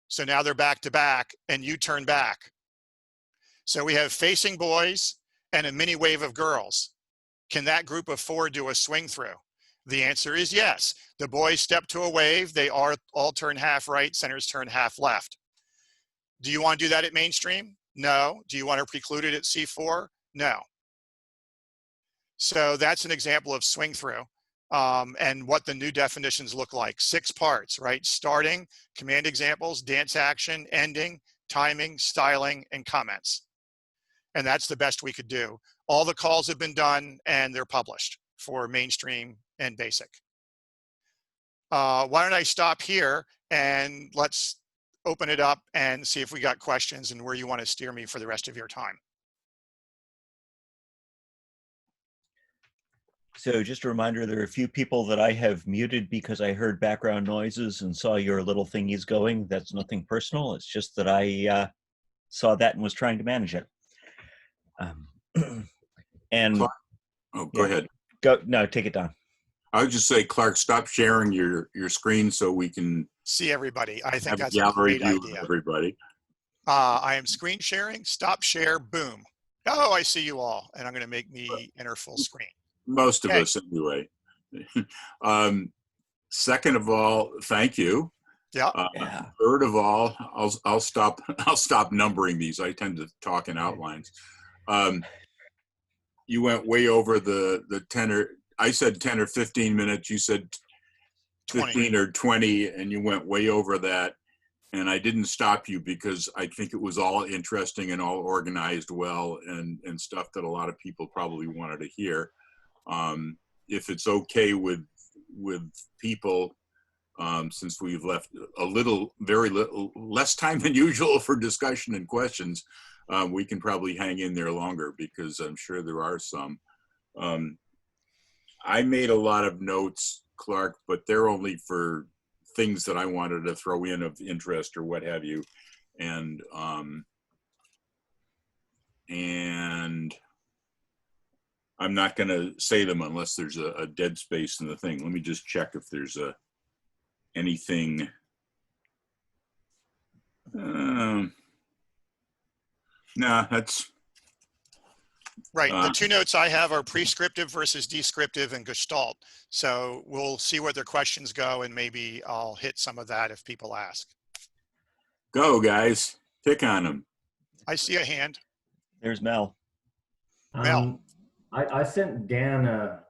So now they're back to back and you turn back. So we have facing boys and a mini wave of girls. Can that group of 4 do a swing through? The answer is yes. The boys step to a wave. They all turn half right, centers turn half left. Do you want to do that at mainstream? No. Do you want to preclude it at C4? No. So that's an example of swing through and what the new definitions look like. 6 parts, right? Starting, command examples, dance action, ending, timing, styling, and comments. And that's the best we could do. All the calls have been done and they're published for mainstream and basic. Why don't I stop here and let's open it up and see if we got questions and where you want to steer me for the rest of your time. So just a reminder, there are a few people that I have muted because I heard background noises and saw your little thingies going. That's nothing personal. It's just that I saw that and was trying to manage it. And Clark, go ahead. No, take it down. I would just say, Clark, stop sharing your screen so we can See everybody. I think have that's a a gallery great view of idea. everybody. I am screen sharing, stop share, boom. Oh, I see you all. And I'm going to make me enter full screen. Most of Okay. us anyway. Second of all, thank you. Yeah. Yeah. Third of all, I'll stop numbering these. I tend to talk in outlines. you went way over the 10 or, I said 10 or 15 minutes. You said 20. 15 or 20, and you went way over that. And I didn't stop you because I think it was all interesting and all organized well, and stuff that a lot of people probably wanted to hear. If it's okay with people, since we've left very little less time than usual for discussion and questions, we can probably hang in there longer, because I'm sure there are some. I made a lot of notes, Clark, but they're only for things that I wanted to throw in of interest or what have you. And I'm not going to say them unless there's a dead space in the thing. Let me just check if there's anything. No, that's Right. The two notes I have are prescriptive versus descriptive and gestalt. So we'll see where their questions go, and maybe I'll hit some of that if people ask. go, guys. Pick on them. I see a hand. There's Mel. Mel. I sent Dan a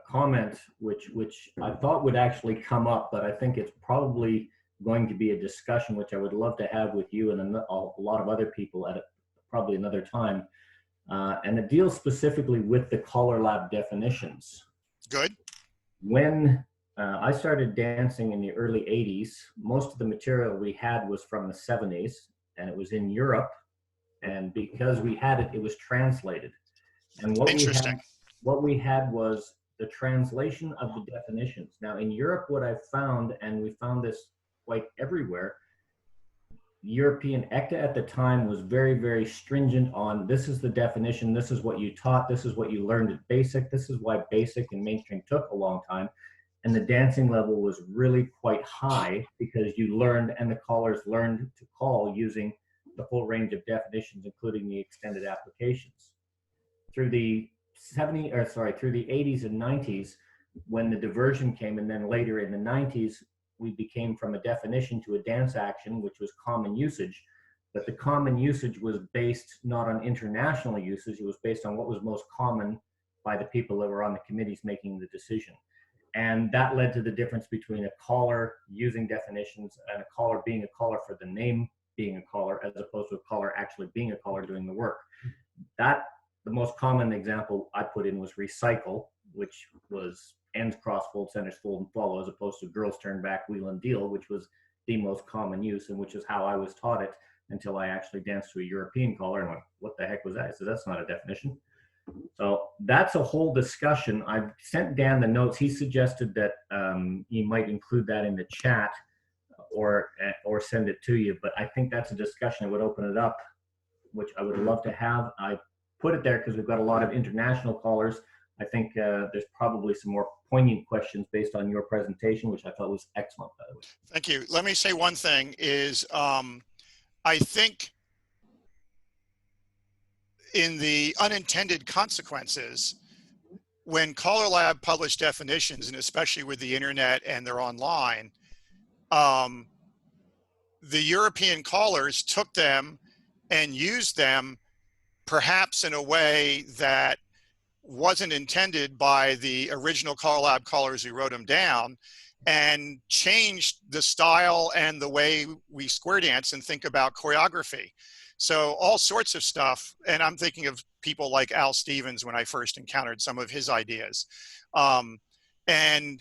comment which I thought would actually come up, but I think it's probably going to be a discussion which I would love to have with you and a lot of other people at probably another time. And it deals specifically with the Color Lab definitions. Good. When I started dancing in the early 80s, most of the material we had was from the 70s, and it was in Europe. And because we had it, it was translated. And what we had was the translation of the definitions. Now in Europe, what I found, and we found this quite everywhere, European ECTA at the time was very, very stringent on, this is the definition, this is what you taught, this is what you learned at basic, this is why basic and mainstream took a long time. And the dancing level was really quite high, because you learned, and the callers learned to call using the full range of definitions, including the extended applications. Through the 80s and 90s, when the diversion came, and then later in the 90s, we became from a definition to a dance action, which was common usage. But the common usage was based not on international usage, it was based on what was most common by the people that were on the committees making the decision. And that led to the difference between a caller using definitions and a caller being a caller for the name being a caller, as opposed to a caller actually being a caller doing the work. The most common example I put in was recycle, which was ends, cross, fold, centers, fold, and follow, as opposed to girls turn back, wheel, and deal, which was the most common use, and which is how I was taught it until I actually danced to a European caller and went, what the heck was that? I said, that's not a definition. So that's a whole discussion. I've sent Dan the notes. He suggested that you might include that in the chat or send it to you, but I think that's a discussion that would open it up, which I would love to have. I put it there because we've got a lot of international callers. I think there's probably some more poignant questions based on your presentation, which I thought was excellent, by the way. Thank you. Let me say one thing is, I think in the unintended consequences, when Color Lab published definitions, and especially with the internet and they're online, the European callers took them and used them perhaps in a way that wasn't intended by the original Color Lab callers who wrote them down, and changed the style and the way we square dance and think about choreography. So all sorts of stuff. And I'm thinking of people like Al Stevens when I first encountered some of his ideas. And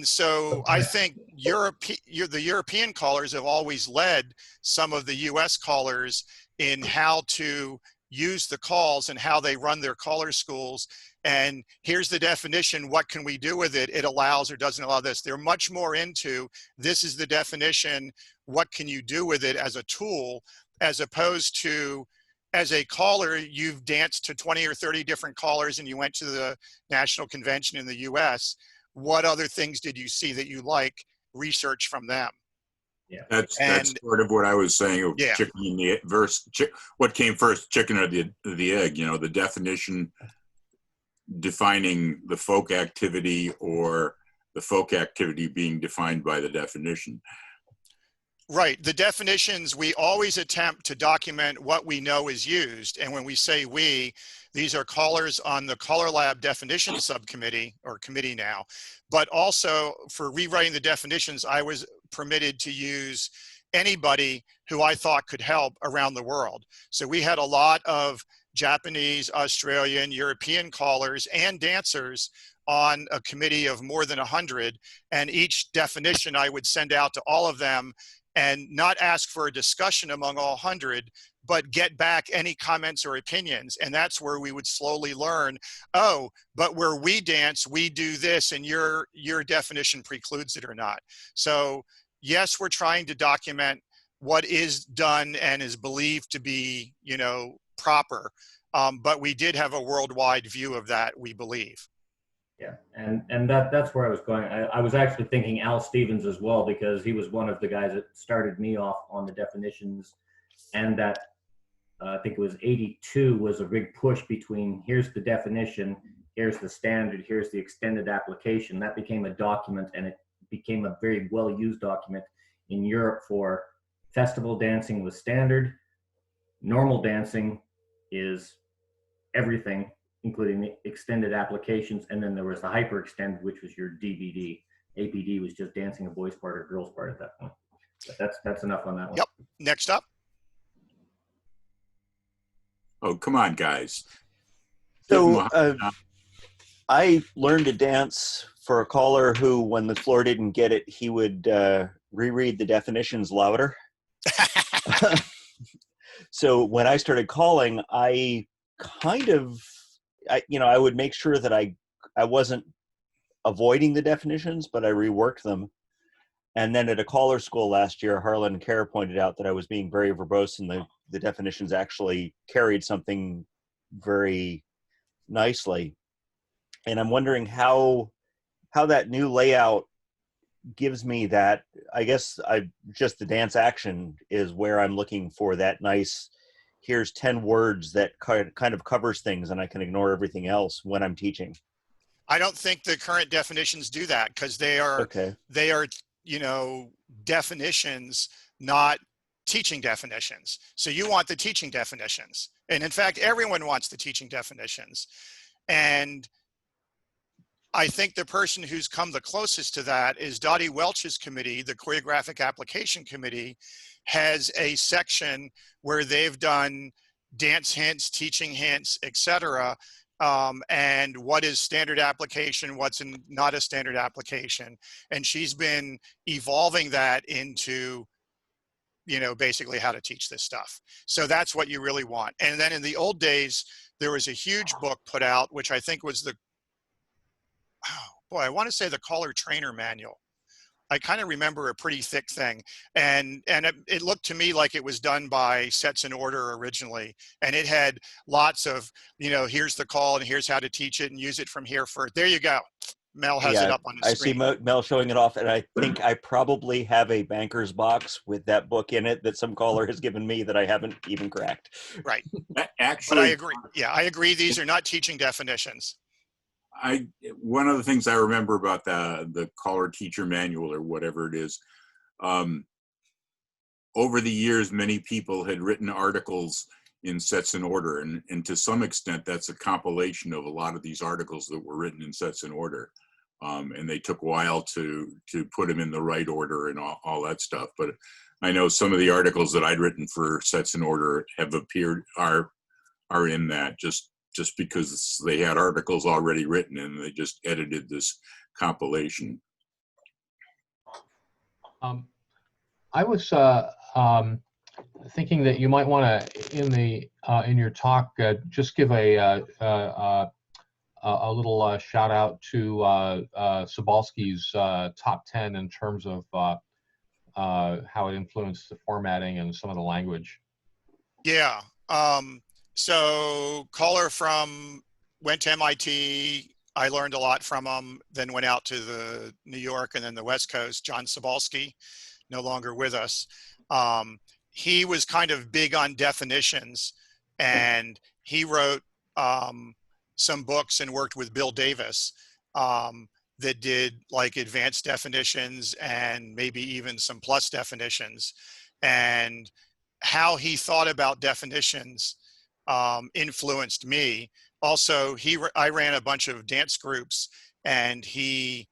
so I think the European callers have always led some of the US callers in how to use the calls and how they run their caller schools. And here's the definition. What can we do with it? It allows or doesn't allow this. They're much more into, this is the definition. What can you do with it as a tool, as opposed to, as a caller, you've danced to 20 or 30 different callers and you went to the national convention in the US. What other things did you see that you like? Research from them. Yeah, that's sort of what I was saying. Of Yeah. Chicken and the verse. What came first, chicken or the egg? You know, the definition defining the folk activity, or the folk activity being defined by the definition. Right. The definitions, we always attempt to document what we know is used. And when we say we, these are callers on the Color Lab definition subcommittee or committee now. But also for rewriting the definitions, I was permitted to use anybody who I thought could help around the world. So we had a lot of Japanese, Australian, European callers and dancers on a committee of more than 100. And each definition I would send out to all of them and not ask for a discussion among all 100, but get back any comments or opinions. And that's where we would slowly learn, oh, but where we dance, we do this, and your definition precludes it or not. So yes, we're trying to document what is done and is believed to be, you know, proper. But we did have a worldwide view of that, we believe. Yeah, and that's where I was going. I was actually thinking Al Stevens as well, because he was one of the guys that started me off on the definitions, and that I think it was 82 was a big push between here's the definition, here's the standard, here's the extended application. That became a document, and it became a very well used document in Europe for festival dancing with standard. Normal dancing is everything, including the extended applications, and then there was the hyper extended, which was your DVD. APD was just dancing a boys part or girls part at that point. But that's enough on that one. Yep. Next up. Oh, come on, guys. So I learned to dance for a caller who, when the floor didn't get it, he would reread the definitions louder. So when I started calling, I kind of, I would make sure that I wasn't avoiding the definitions, but I reworked them. And then at a caller school last year, Harlan Kerr pointed out that I was being very verbose, and the definitions actually carried something very nicely. And I'm wondering how that new layout gives me that. I guess just the dance action is where I'm looking for that nice, here's 10 words that kind of covers things, and I can ignore everything else when I'm teaching. I don't think the current definitions do that, because they are, Okay. you know, definitions, not teaching definitions. So you want the teaching definitions. And in fact, everyone wants the teaching definitions. And I think the person who's come the closest to that is Dottie Welch's committee. The Choreographic Application Committee has a section where they've done dance hints, teaching hints, etc. And what is standard application, what's not a standard application. And she's been evolving that into, you know, basically how to teach this stuff. So that's what you really want. And then in the old days, there was a huge book put out, which I think was I want to say the Caller Trainer Manual. I kind of remember a pretty thick thing. And it looked to me like it was done by Sets in Order originally. And it had lots of, you know, here's the call and here's how to teach it and use it from here first. There you go. Mel has it up on his screen. I see Mel showing it off, and I think I probably have a banker's box with that book in it that some caller has given me that I haven't even cracked. Right. Actually, but I agree. Yeah, I agree. These are not teaching definitions. One of the things I remember about the caller teacher manual, or whatever it is, over the years, many people had written articles in Sets in Order, and to some extent, that's a compilation of a lot of these articles that were written in Sets in Order. And they took a while to put them in the right order and all that stuff. But I know some of the articles that I'd written for Sets in Order have appeared, are in that, just because they had articles already written and they just edited this compilation. I was thinking that you might want to, in your talk, just give a little shout out to Sobalski's top 10 in terms of how it influenced the formatting and some of the language. Yeah. So caller went to MIT. I learned a lot from him, then went out to the New York and then the West Coast. John Sobalski, no longer with us. He was kind of big on definitions, and he wrote some books and worked with Bill Davis. that did like advanced definitions and maybe even some plus definitions, and how he thought about definitions influenced me. Also, I ran a bunch of dance groups, and he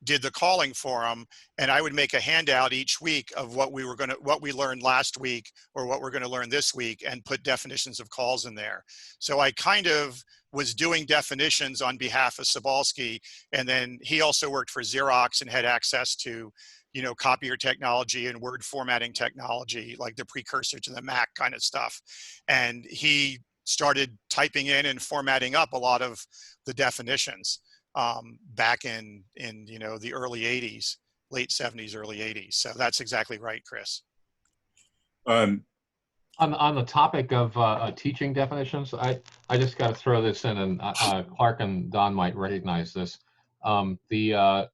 did the calling for them, and I would make a handout each week of what we learned last week or what we're going to learn this week, and put definitions of calls in there. So I kind of was doing definitions on behalf of Sobalski, and then he also worked for Xerox and had access to, you know, copier technology and word formatting technology, like the precursor to the Mac kind of stuff. And he started typing in and formatting up a lot of the definitions back in you know, the early 80s, late 70s, early 80s. So that's exactly right, Chris. Um, On the topic of teaching definitions, I just got to throw this in, and Clark and Don might recognize this. The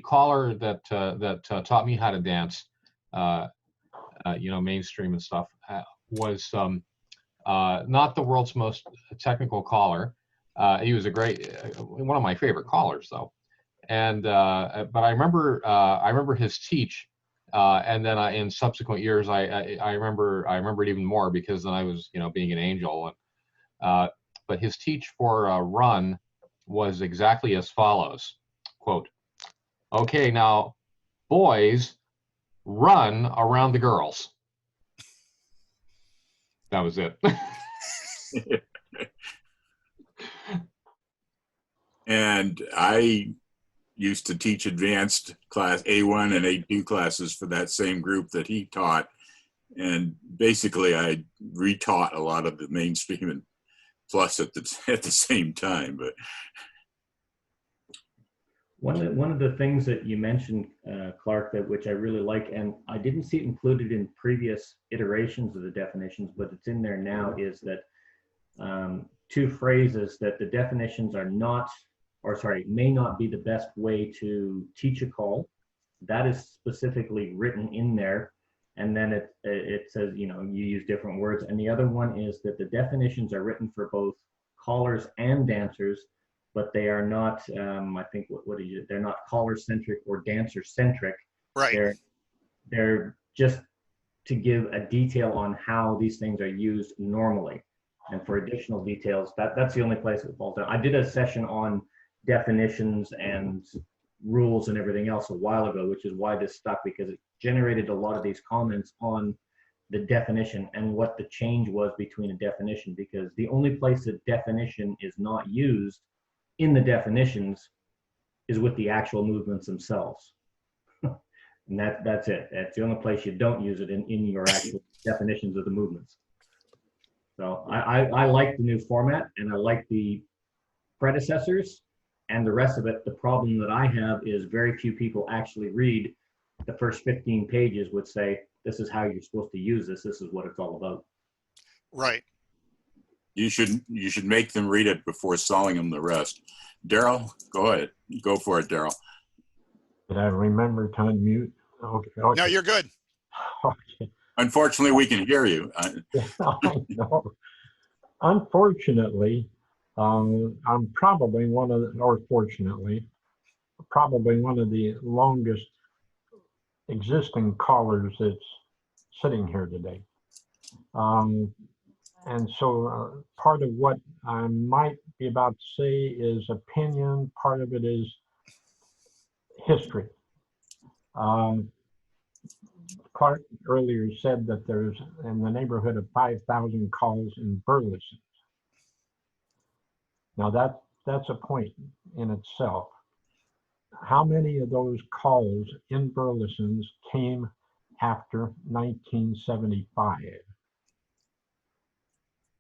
caller that taught me how to dance, you know, mainstream and stuff, was not the world's most technical caller. He was a great, one of my favorite callers, though. And but I remember his teach. And then in subsequent years, I remember it even more, because then I was, you know, being an angel. And but his teach for run was exactly as follows: quote, "Okay, now boys, run around the girls." That was it. and I used to teach advanced class A1 and A2 classes for that same group that he taught. And basically I retaught a lot of the mainstream and plus at the same time. But one of the things that you mentioned, Clark, that which I really like, and I didn't see it included in previous iterations of the definitions, but it's in there now, is that two phrases that the definitions are not, or sorry, may not be the best way to teach a call. That is specifically written in there. And then it says, you know, you use different words. And the other one is that the definitions are written for both callers and dancers, but they are not, I think, they're not caller-centric or dancer-centric. Right. They're just to give a detail on how these things are used normally. And for additional details, that's the only place it falls down. I did a session on definitions and rules and everything else a while ago, which is why this stuck, because it generated a lot of these comments on the definition and what the change was between a definition, because the only place that definition is not used in the definitions is with the actual movements themselves. And that's it. That's the only place you don't use it, in your actual definitions of the movements. So I like the new format, and I like the predecessors and the rest of it. The problem that I have is very few people actually read the first 15 pages, which say, this is how you're supposed to use this. This is what it's all about. Right. you should make them read it before selling them the rest. Daryl, go ahead. Go for it, Daryl. Did I remember to unmute? Okay. No, you're good. Okay. Unfortunately, we can hear you. I know. Unfortunately, I'm probably fortunately, probably one of the longest existing callers that's sitting here today. And so part of what I might be about to say is opinion, part of it is history. Clark earlier said that there's in the neighborhood of 5,000 calls in Burleson. Now that's a point in itself. How many of those calls in Burleson's came after 1975?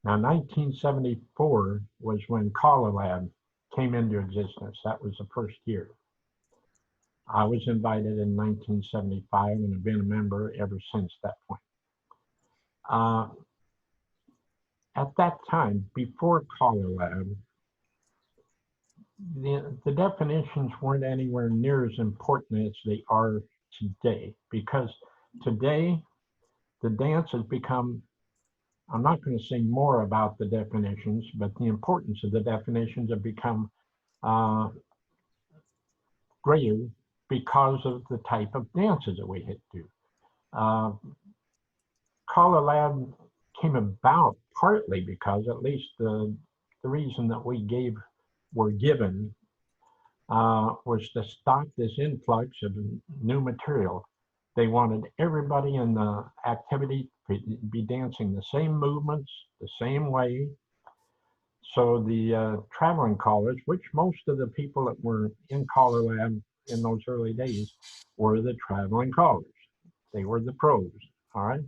Now 1974 was when Caller Lab came into existence. That was the first year. I was invited in 1975 and have been a member ever since that point. At that time, before Caller Lab, the definitions weren't anywhere near as important as they are today, because today the dance has become, I'm not going to say more about the definitions, but the importance of the definitions have become uh, greater because of the type of dances that we had to do. Color Lab came about partly because, at least the reason that were given was to stop this influx of new material. They wanted everybody in the activity to be dancing the same movements, the same way. So the traveling callers, which most of the people that were in Color Lab in those early days were the traveling callers. They were the pros, all right?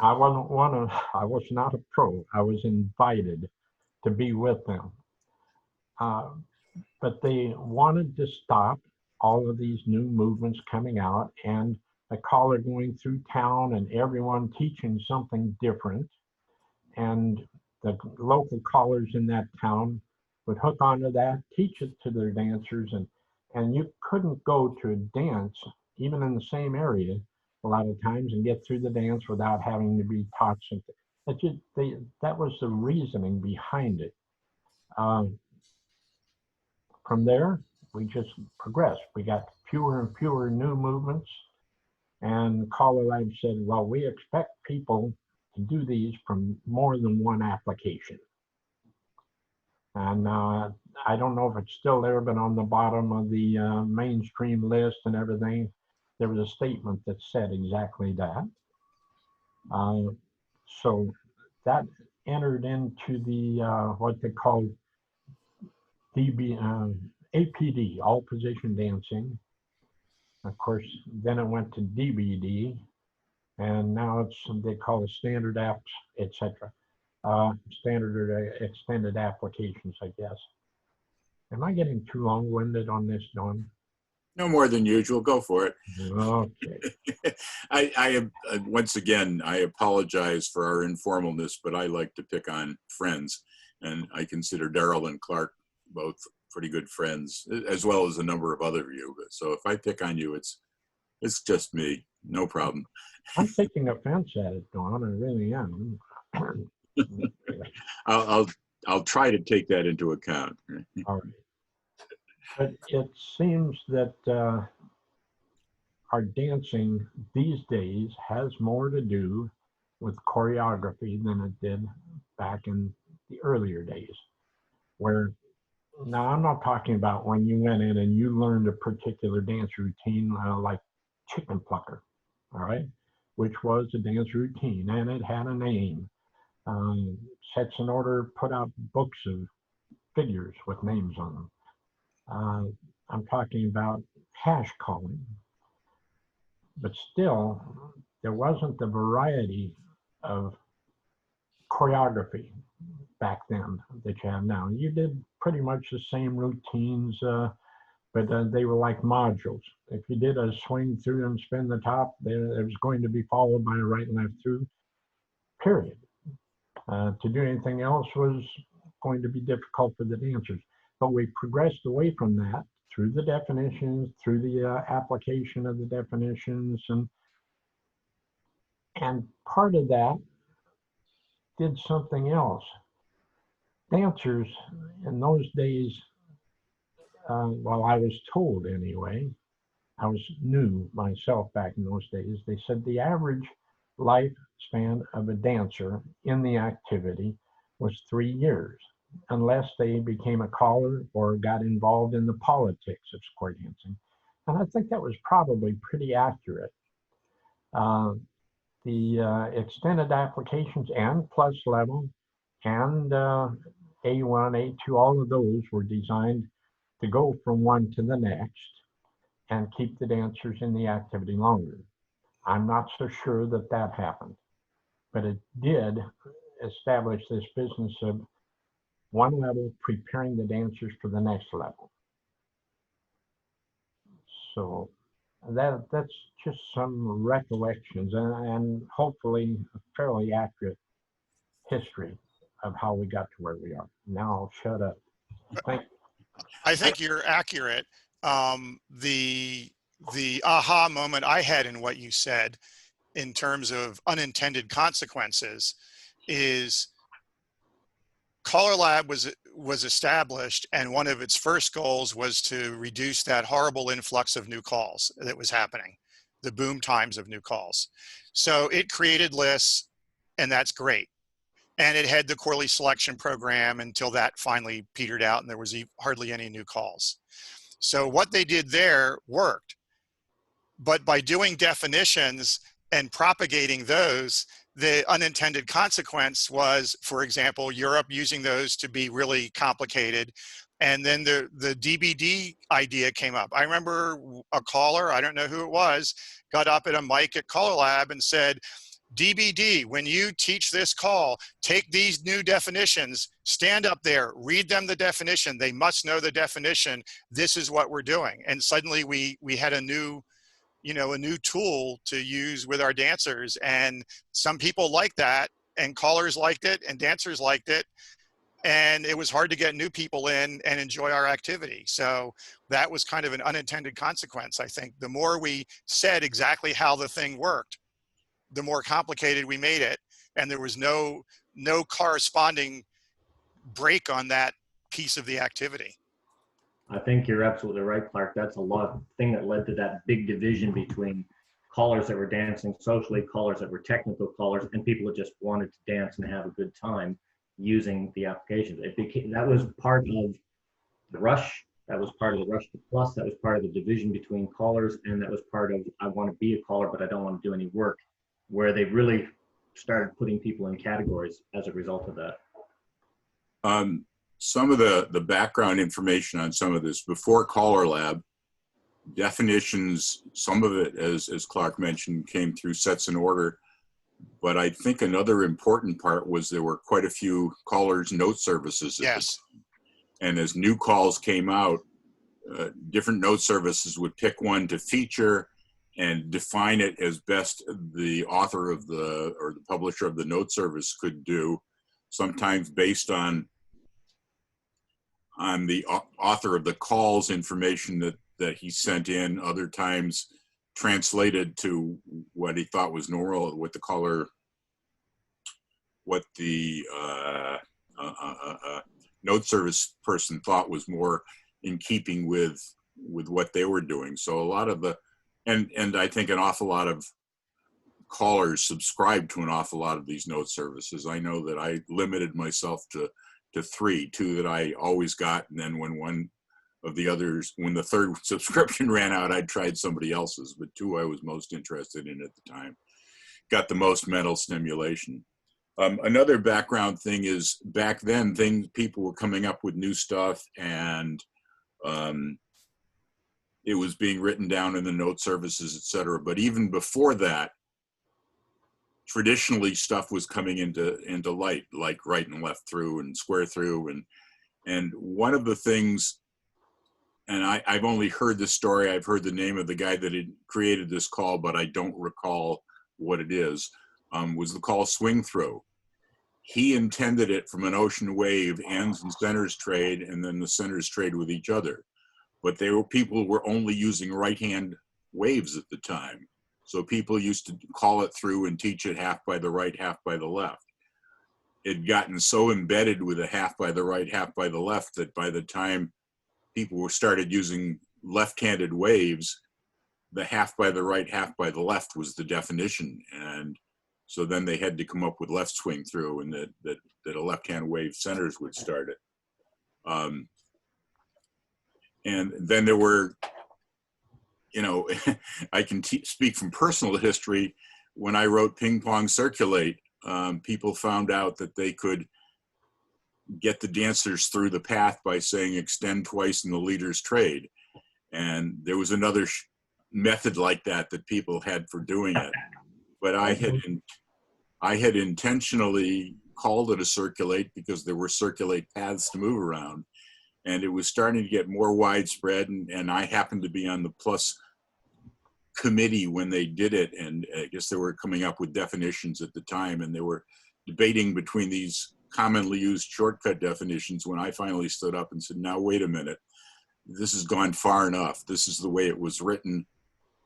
I was not a pro. I was invited to be with them. But they wanted to stop all of these new movements coming out and a caller going through town and everyone teaching something different. And the local callers in that town would hook onto that, teach it to their dancers, and you couldn't go to a dance, even in the same area, a lot of times, and get through the dance without having to be taught something. That was the reasoning behind it. From there, we just progressed. We got fewer and fewer new movements, and Color Lab said, well, we expect people to do these from more than one application. And I don't know if it's still there, but on the bottom of the mainstream list and everything, there was a statement that said exactly that. So that entered into the what they call APD, all position dancing. Of course, then it went to DBD, and now they call it standard apps, etc. Standard or extended applications, I guess. Am I getting too long-winded on this, Don? No more than usual. Go for it. Okay. I once again, I apologize for our informalness, but I like to pick on friends, and I consider Daryl and Clark both pretty good friends, as well as a number of other of you. So if I pick on you, it's just me. No problem. I'm taking offense at it, Don. I really am. I'll try to take that into account. All right. But it seems that our dancing these days has more to do with choreography than it did back in the earlier days. Where now I'm not talking about when you went in and you learned a particular dance routine like chicken plucker, all right, which was a dance routine and it had a name. Sets in order put out books of figures with names on them. I'm talking about hash calling, but still there wasn't the variety of choreography back then that you have now. You did pretty much the same routines, but they were like modules. If you did a swing through and spin the top, it was going to be followed by a right and left through, period. To do anything else was going to be difficult for the dancers. But we progressed away from that through the definitions, through the application of the definitions, and part of that did something else. Dancers in those days, well, I was told anyway, I was new myself back in those days, they said the average lifespan of a dancer in the activity was 3 years, unless they became a caller or got involved in the politics of square dancing. And I think that was probably pretty accurate. The extended applications and plus level and A1, A2, all of those were designed to go from one to the next and keep the dancers in the activity longer. I'm not so sure that that happened, but it did establish this business of one level preparing the dancers for the next level. So that's just some recollections and hopefully a fairly accurate history of how we got to where we are. Now I'll shut up. Thank you. I think you're accurate. The aha moment I had in what you said in terms of unintended consequences is Color Lab was established, and one of its first goals was to reduce that horrible influx of new calls that was happening, the boom times of new calls. So it created lists, and that's great. And it had the quarterly selection program until that finally petered out and there was hardly any new calls. So what they did there worked. But by doing definitions and propagating those, the unintended consequence was, for example, Europe using those to be really complicated. And then the DBD idea came up. I remember a caller, I don't know who it was, got up at a mic at Color Lab and said, DBD, when you teach this call, take these new definitions, stand up there, read them the definition. They must know the definition. This is what we're doing. And suddenly we had a new tool to use with our dancers. And some people liked that, and callers liked it, and dancers liked it. And it was hard to get new people in and enjoy our activity. So that was kind of an unintended consequence. I think the more we said exactly how the thing worked, the more complicated we made it. And there was no corresponding break on that piece of the activity. I think you're absolutely right, Clark. That's a lot of thing that led to that big division between callers that were dancing socially, callers that were technical callers, and people that just wanted to dance and have a good time using the applications. That was part of the rush. That was part of the rush to plus. That was part of the division between callers, and that was part of I want to be a caller, but I don't want to do any work, where they really started putting people in categories as a result of that. Some of the background information on some of this before Color Lab, definitions, some of it, as Clark mentioned, came through sets in order. But I think another important part was there were quite a few callers note services. Yes. And as new calls came out, different note services would pick one to feature and define it as best the author of or the publisher of the note service could do, sometimes based on the author of the call's information that he sent in, other times translated to what he thought was normal, what the note service person thought was more in keeping with what they were doing. So a lot of and I think an awful lot of callers subscribe to an awful lot of these note services. I know that I limited myself to 3, 2 that I always got, and then when one of the others, when the third subscription ran out, I tried somebody else's, but 2 I was most interested in at the time. Got the most mental stimulation. Another background thing is back then, people were coming up with new stuff, and it was being written down in the note services, et cetera. But even before that, traditionally stuff was coming into light, like right and left through and square through. And one of the things, and I've only heard this story, I've heard the name of the guy that had created this call, but I don't recall what it is, was the call swing through. He intended it from an ocean wave, ends and centers trade, and then the centers trade with each other. But people were only using right-hand waves at the time. So people used to call it through and teach it half by the right, half by the left. It'd gotten so embedded with a half by the right, half by the left that by the time people started using left-handed waves, the half by the right, half by the left was the definition. And so then they had to come up with left swing through, and that a left-hand wave centers would start it. And then there were, I can speak from personal history. When I wrote Ping Pong Circulate, people found out that they could get the dancers through the path by saying extend twice in the leader's trade. And there was another method like that people had for doing it. But I had intentionally called it a circulate because there were circulate paths to move around. And it was starting to get more widespread, and I happened to be on the plus committee when they did it, and I guess they were coming up with definitions at the time, and they were debating between these commonly used shortcut definitions when I finally stood up and said, now wait a minute, this has gone far enough. This is the way it was written,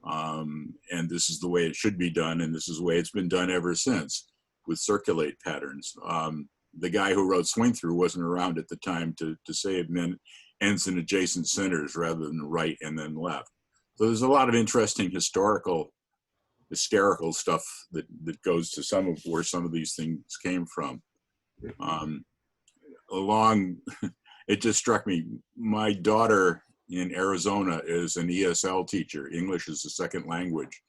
and this is the way it should be done, and this is the way it's been done ever since with circulate patterns. the guy who wrote Swing Through wasn't around at the time to say it meant ends in adjacent centers rather than right and then left. So there's a lot of interesting hysterical stuff that goes to some of where some of these things came from. It just struck me, my daughter in Arizona is an ESL teacher. English is a second language.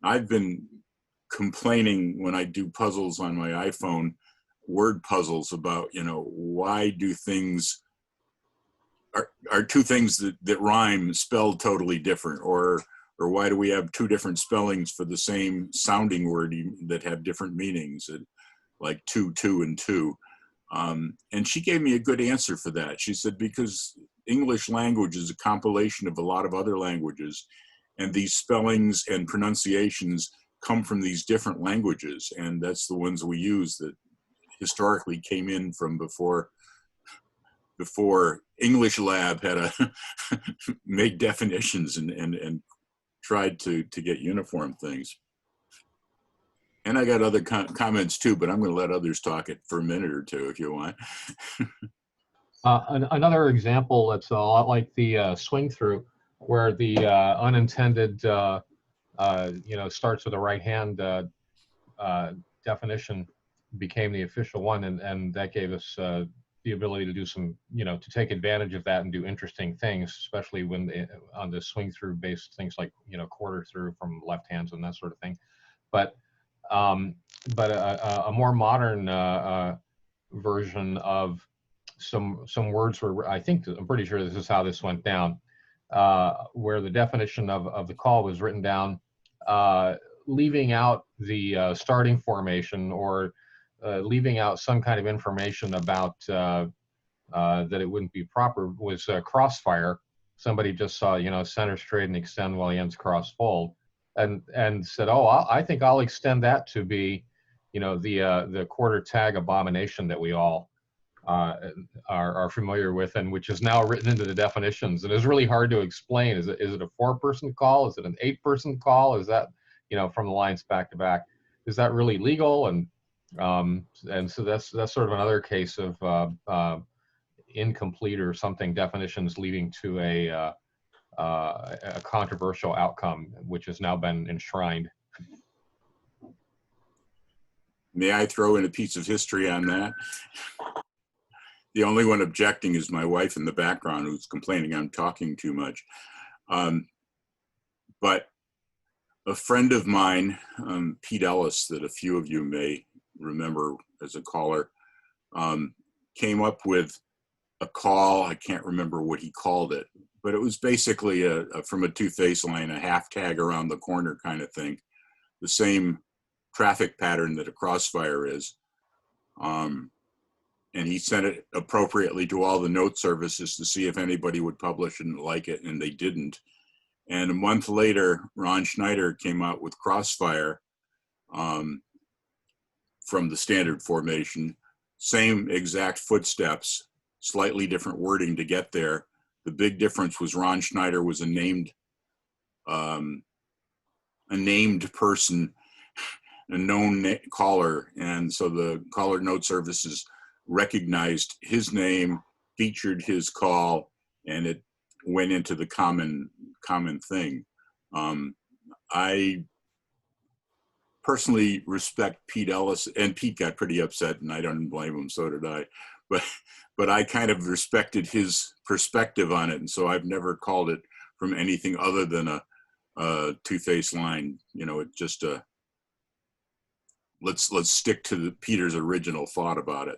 I've been complaining when I do puzzles on my iPhone, word puzzles, about, why do things are two things that rhyme spelled totally different, or why do we have two different spellings for the same sounding word that have different meanings, like two and two. And she gave me a good answer for that. She said, because English language is a compilation of a lot of other languages, and these spellings and pronunciations come from these different languages, and that's the ones we use that historically came in from before English Lab had made definitions and tried to get uniform things. And I got other comments too, but I'm going to let others talk it for a minute or two if you want. Another example that's a lot like the Swing Through, where the unintended, starts with a right hand definition became the official one, and that gave us the ability to do some, to take advantage of that and do interesting things, especially when on the Swing Through based things like, quarter through from left hands and that sort of thing. But a more modern version of some words were, I'm pretty sure this is how this went down, where the definition of the call was written down, leaving out the starting formation, or leaving out some kind of information about that it wouldn't be proper, was crossfire. Somebody just saw, center straight and extend while the ends cross fold, and said, oh, I think I'll extend that to be, the quarter tag abomination that we all are familiar with, and which is now written into the definitions, and is really hard to explain. Is it a 4-person call? Is it an 8-person call? Is that, from the lines back to back, is that really legal? And so that's sort of another case of incomplete or something definitions leading to a controversial outcome, which has now been enshrined. May I throw in a piece of history on that? The only one objecting is my wife in the background, who's complaining I'm talking too much. But a friend of mine, Pete Ellis, that a few of you may remember as a caller, came up with a call. I can't remember what he called it, but it was basically from a two-face line, a half tag around the corner kind of thing, the same traffic pattern that a crossfire is. And he sent it appropriately to all the note services to see if anybody would publish and like it, and they didn't. And a month later, Ron Schneider came out with Crossfire from the standard formation, same exact footsteps, slightly different wording to get there. The big difference was Ron Schneider was a named person, a known caller, and so the caller note services recognized his name, featured his call, and it went into the common thing. I personally respect Pete Ellis, and Pete got pretty upset, and I don't blame him, so did I. But I kind of respected his perspective on it, and so I've never called it from anything other than a two-face line. It just let's stick to Peter's original thought about it.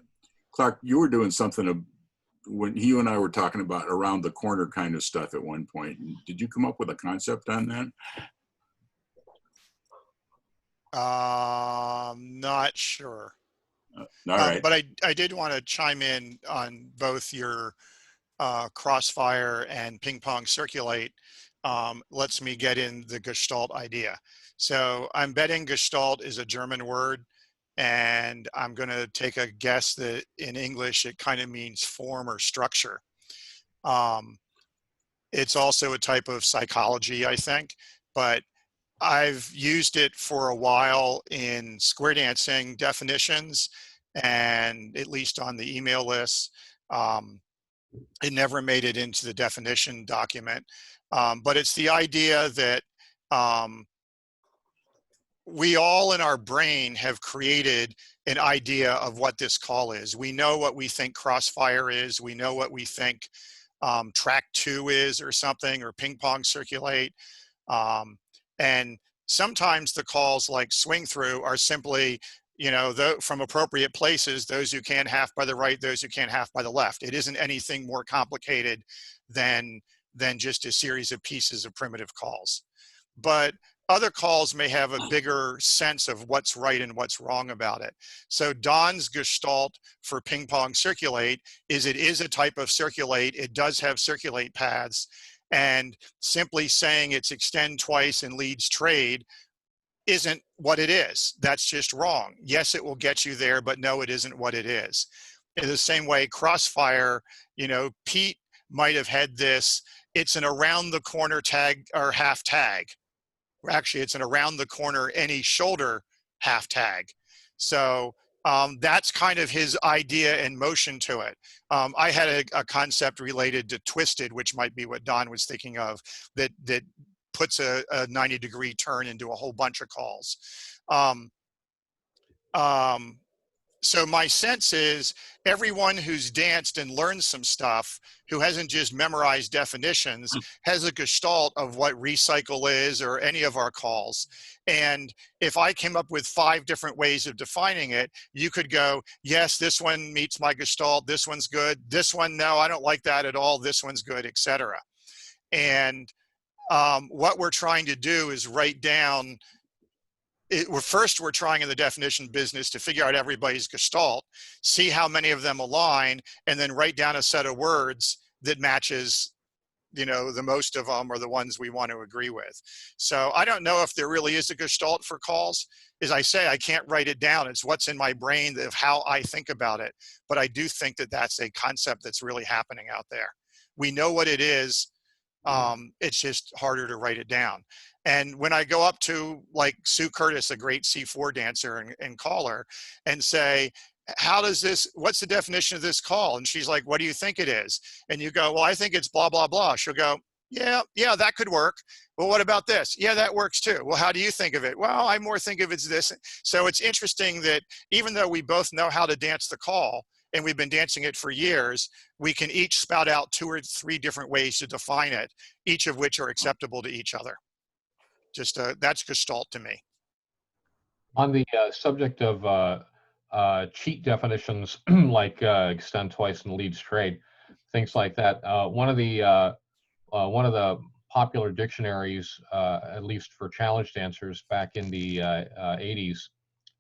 Clark, you were doing something when you and I were talking about around the corner kind of stuff at one point. Did you come up with a concept on that? Not sure. All right. But I did want to chime in on both your Crossfire and Ping Pong Circulate. Lets me get in the Gestalt idea. So I'm betting Gestalt is a German word, and I'm going to take a guess that in English it kind of means form or structure. It's also a type of psychology, I think, but I've used it for a while in square dancing definitions, and at least on the email list. It never made it into the definition document. But it's the idea that we all in our brain have created an idea of what this call is. We know what we think crossfire is. We know what we think track 2 is or something, or ping pong circulate. And sometimes the calls like swing through are simply, you know, from appropriate places, those who can half by the right, those who can half by the left. It isn't anything more complicated than just a series of pieces of primitive calls. But other calls may have a bigger sense of what's right and what's wrong about it. So Don's gestalt for ping pong circulate is it is a type of circulate. It does have circulate paths, and simply saying it's extend twice and leads trade isn't what it is. That's just wrong. Yes, it will get you there, but no, it isn't what it is. In the same way, crossfire, you know, Pete might have had this, it's an around the corner tag or half tag. Actually, it's an around the corner any shoulder half tag. So that's kind of his idea and motion to it. I had a concept related to twisted, which might be what Don was thinking of, that puts a 90-degree turn into a whole bunch of calls. So my sense is everyone who's danced and learned some stuff, who hasn't just memorized definitions, has a gestalt of what recycle is or any of our calls. And if I came up with 5 different ways of defining it, you could go, yes, this one meets my gestalt, this one's good, this one, no, I don't like that at all, this one's good, etc. And what we're trying to do is write down, we're trying in the definition business to figure out everybody's gestalt, see how many of them align, and then write down a set of words that matches, you know, the most of them or the ones we want to agree with. So I don't know if there really is a gestalt for calls. As I say, I can't write it down. It's what's in my brain of how I think about it. But I do think that that's a concept that's really happening out there. We know what it is. It's just harder to write it down. And when I go up to like Sue Curtis, a great C4 dancer and caller, and say, how does this, what's the definition of this call? And she's like, what do you think it is? And you go, well, I think it's blah, blah, blah. She'll go, yeah, that could work. Well, what about this? Yeah, that works too. Well, how do you think of it? Well, I more think of it's this. So it's interesting that even though we both know how to dance the call, and we've been dancing it for years, we can each spout out 2 or 3 different ways to define it, each of which are acceptable to each other. Just that's gestalt to me. On the subject of cheat definitions like extend twice and leads trade, things like that, one of the popular dictionaries, at least for challenge dancers back in the 80s,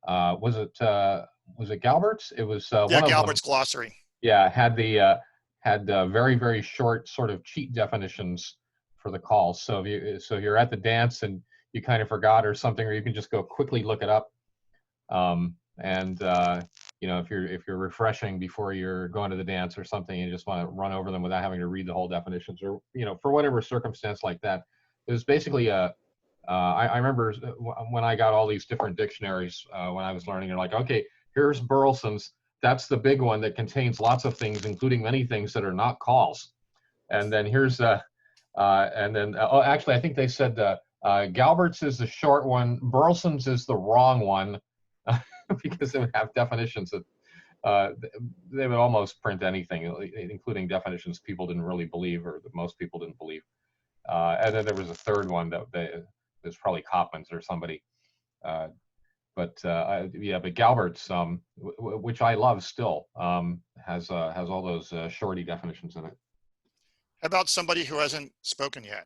was it Galbert's? It was yeah, one of Galbert's them. glossary. Yeah, had very, very short sort of cheat definitions for the calls. So if you're at the dance and you kind of forgot or something, or you can just go quickly look it up. You know, if you're refreshing before you're going to the dance or something, you just want to run over them without having to read the whole definitions, or, you know, for whatever circumstance like that. It was basically I remember when I got all these different dictionaries when I was learning, they're like, okay, here's Burleson's. That's the big one that contains lots of things, including many things that are not calls. And then here's oh, actually, I think they said Galbert's is the short one, Burleson's is the wrong one, because they would have definitions that they would almost print anything, including definitions people didn't really believe, or that most people didn't believe. And then there was a third one that there's probably Copman's or somebody. But Galbert's, which I love still, has all those shorty definitions in it. How about somebody who hasn't spoken yet?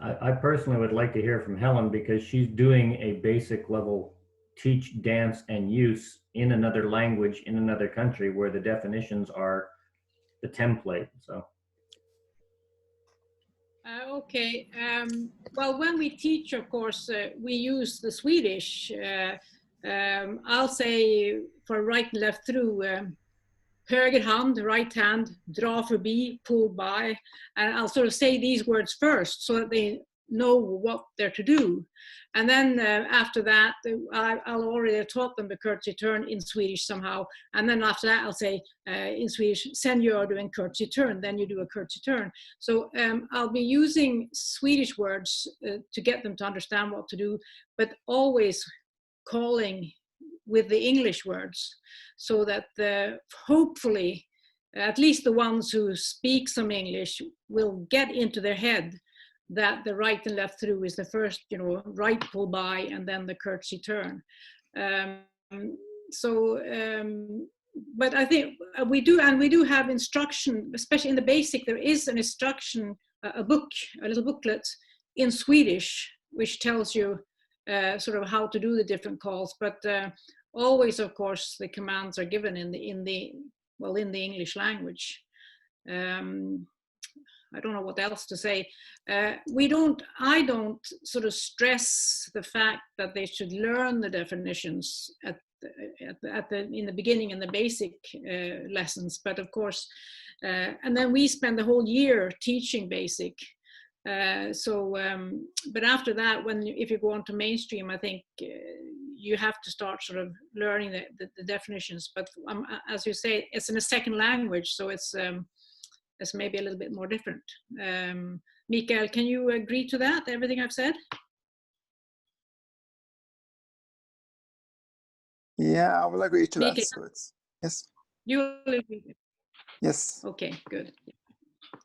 I personally would like to hear from Helen, because she's doing a basic level teach, dance, and use in another language in another country where the definitions are the template. So. Okay. Well, when we teach, of course, we use the Swedish. I'll say for right and left through, höger hand, right hand, dra förbi, pull by. And I'll sort of say these words first so that they know what they're to do. And then after that, I'll already have taught them the courtesy turn in Swedish somehow. And then after that, I'll say in Swedish, sen gör du en courtesy turn, then you do a courtesy turn. So I'll be using Swedish words to get them to understand what to do, but always calling with the English words, so that hopefully at least the ones who speak some English will get into their head that the right and left through is the first, right pull by and then the courtesy turn. But I think we do have instruction, especially in the basic. There is an instruction, a little booklet in Swedish, which tells you sort of how to do the different calls. But always, of course, the commands are given in the English language. I don't know what else to say. I don't sort of stress the fact that they should learn the definitions in the beginning in the basic lessons, but of course, and then we spend the whole year teaching basic. But after that, if you go on to mainstream, I think you have to start sort of learning the definitions. But as you say, it's in a second language, so it's maybe a little bit more different. Mikael, can you agree to that, everything I've said? Yeah, I will agree to Mikael. that. So it's, yes. You will agree? Yes. Okay, good.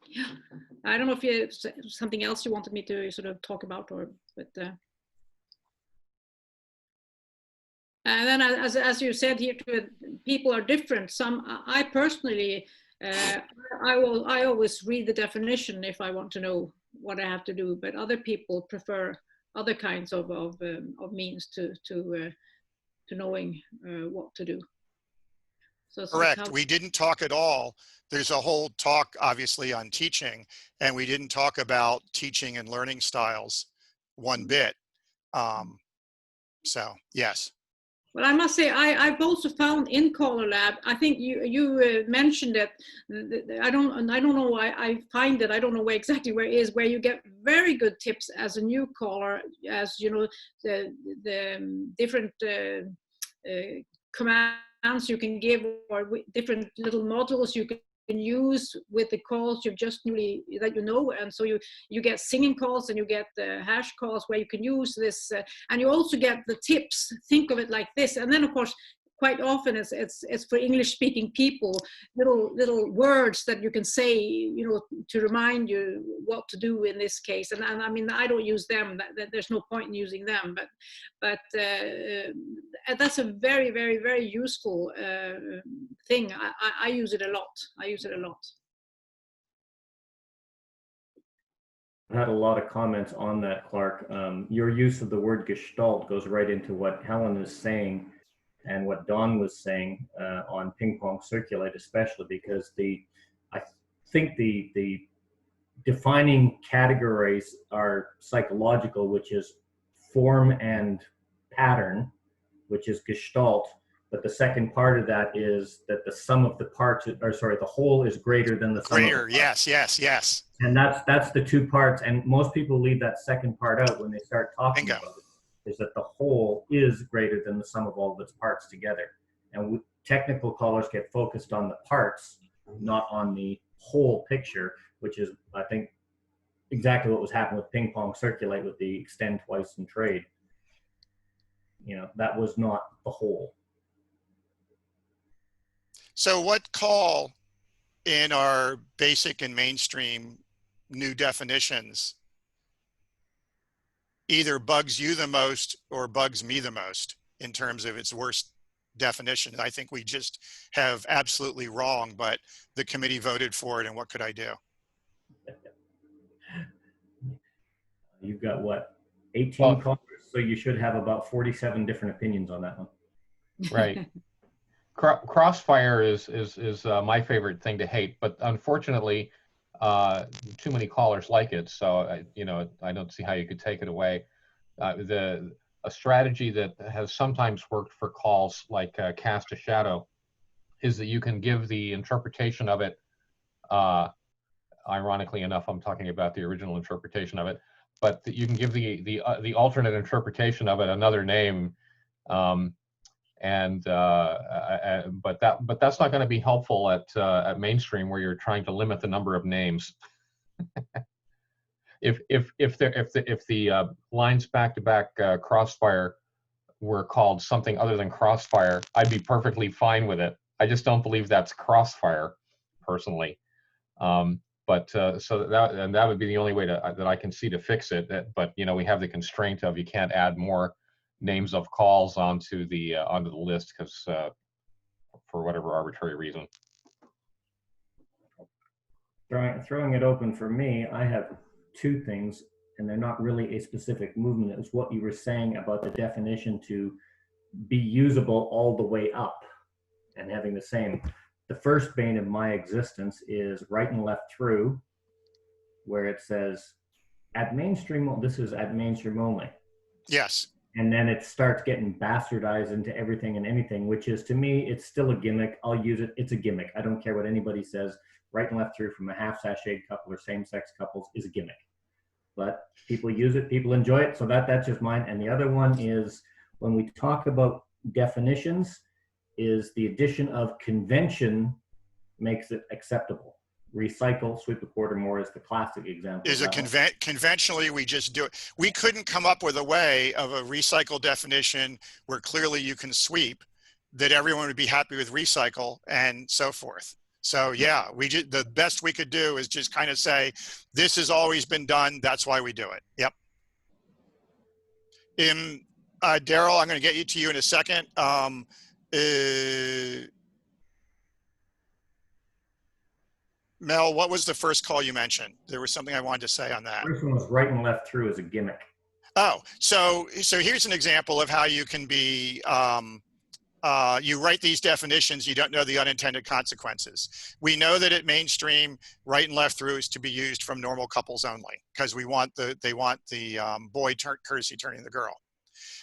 Yeah. I don't know if you have something else you wanted me to sort of talk about, and then as you said here, people are different. I personally, I always read the definition if I want to know what I have to do, but other people prefer other kinds of means to knowing what to do. So correct. We didn't talk at all. There's a whole talk, obviously, on teaching, and we didn't talk about teaching and learning styles one bit. So, yes. Well, I must say, I've also found in Caller Lab, I think you mentioned it. I don't know why I find it. I don't know exactly where it is, where you get very good tips as a new caller, as you know, the different commands you can give, or different little modules you can use with the calls you've just newly that you know. And so you get singing calls and you get hash calls where you can use this, and you also get the tips. Think of it like this. And then of course, quite often it's for English speaking people, little words that you can say, to remind you what to do in this case. And I mean, I don't use them. There's no point in using them. But that's a very, very, very useful thing. I use it a lot. I had a lot of comments on that, Clark. Your use of the word gestalt goes right into what Helen is saying and what Don was saying on ping pong circulate, especially because I think the defining categories are psychological, which is form and pattern, which is gestalt. But the second part of that is that the sum of the parts, the whole is greater than the sum of the parts. Yes. And that's the two parts. And most people leave that second part out when they start talking about it. Is that the whole is greater than the sum of all of its parts together. And technical callers get focused on the parts, not on the whole picture, which is, I think, exactly what was happening with ping pong circulate with the extend twice and trade. That was not the whole. So what call in our basic and mainstream new definitions either bugs you the most or bugs me the most in terms of its worst definition? I think we just have absolutely wrong, but the committee voted for it, and what could I do? You've got what, 18 callers, so you should have about 47 different opinions on that one. Right. Crossfire is my favorite thing to hate, but unfortunately, too many callers like it. So I don't see how you could take it away. A strategy that has sometimes worked for calls like cast a shadow is that you can give the interpretation of it. Ironically enough, I'm talking about the original interpretation of it, but you can give the alternate interpretation of it another name. But that's not going to be helpful at mainstream, where you're trying to limit the number of names. if the lines back to back crossfire were called something other than crossfire, I'd be perfectly fine with it. I just don't believe that's crossfire, personally. So that would be the only way that I can see to fix it. But we have the constraint of you can't add more names of calls onto the list, because for whatever arbitrary reason. Throwing it open for me, I have two things, and they're not really a specific movement. It's what you were saying about the definition to be usable all the way up and having the same. The first bane of my existence is right and left through, where it says at mainstream, this is at mainstream only. Yes. And then it starts getting bastardized into everything and anything, which is, to me, it's still a gimmick. I'll use it. It's a gimmick. I don't care what anybody says. Right and left through from a half sashayed couple or same-sex couples is a gimmick. But people use it, people enjoy it, so that's just mine. And the other one is, when we talk about definitions, is the addition of convention makes it acceptable. Recycle, sweep a quarter more is the classic example. Is conventionally we just do it. We couldn't come up with a way of a recycle definition where clearly you can sweep, that everyone would be happy with recycle and so forth. So yeah, the best we could do is just kind of say, this has always been done, that's why we do it. Yep. Daryl, I'm going to get to you in a second. Mel, what was the first call you mentioned? There was something I wanted to say on that. The first one was right and left through as a gimmick. Oh, so here's an example of how you can be, you write these definitions, you don't know the unintended consequences. We know that at mainstream, right and left through is to be used from normal couples only, because they want the boy courtesy turning the girl.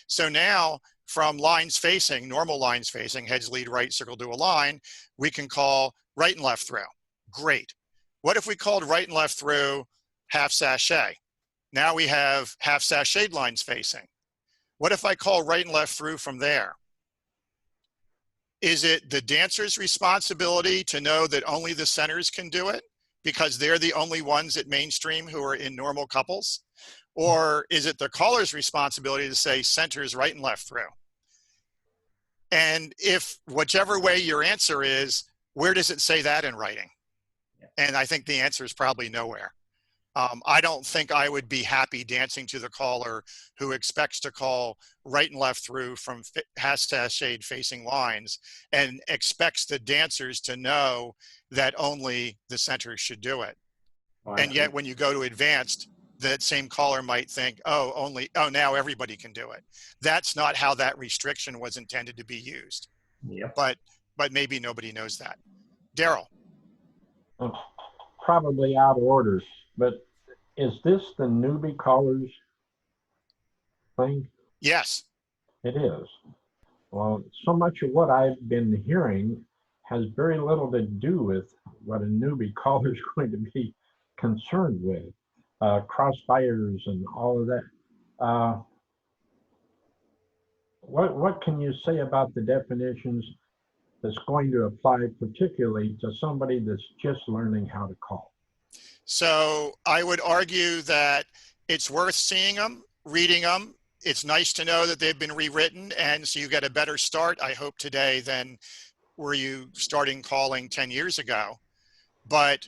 So now, from lines facing, normal lines facing, heads lead right, circle to a line, we can call right and left through. Great. What if we called right and left through half sachet? Now we have half sashayed lines facing. What if I call right and left through from there? Is it the dancer's responsibility to know that only the centers can do it because they're the only ones at mainstream who are in normal couples? Or is it the caller's responsibility to say centers right and left through? And if whichever way your answer is, where does it say that in writing? And I think the answer is probably nowhere. I don't think I would be happy dancing to the caller who expects to call right and left through from half sashayed facing lines and expects the dancers to know that only the centers should do it. And yet when you go to advanced, that same caller might think, oh, now everybody can do it. That's not how that restriction was intended to be used. Yep. But maybe nobody knows that. Daryl. Probably out of order, but is this the newbie callers thing? Yes. It is. Well, so much of what I've been hearing has very little to do with what a newbie caller is going to be concerned with. Crossfires and all of that. What can you say about the definitions that's going to apply particularly to somebody that's just learning how to call? So I would argue that it's worth seeing them, reading them. It's nice to know that they've been rewritten, and so you get a better start, I hope, today than were you starting calling 10 years ago. But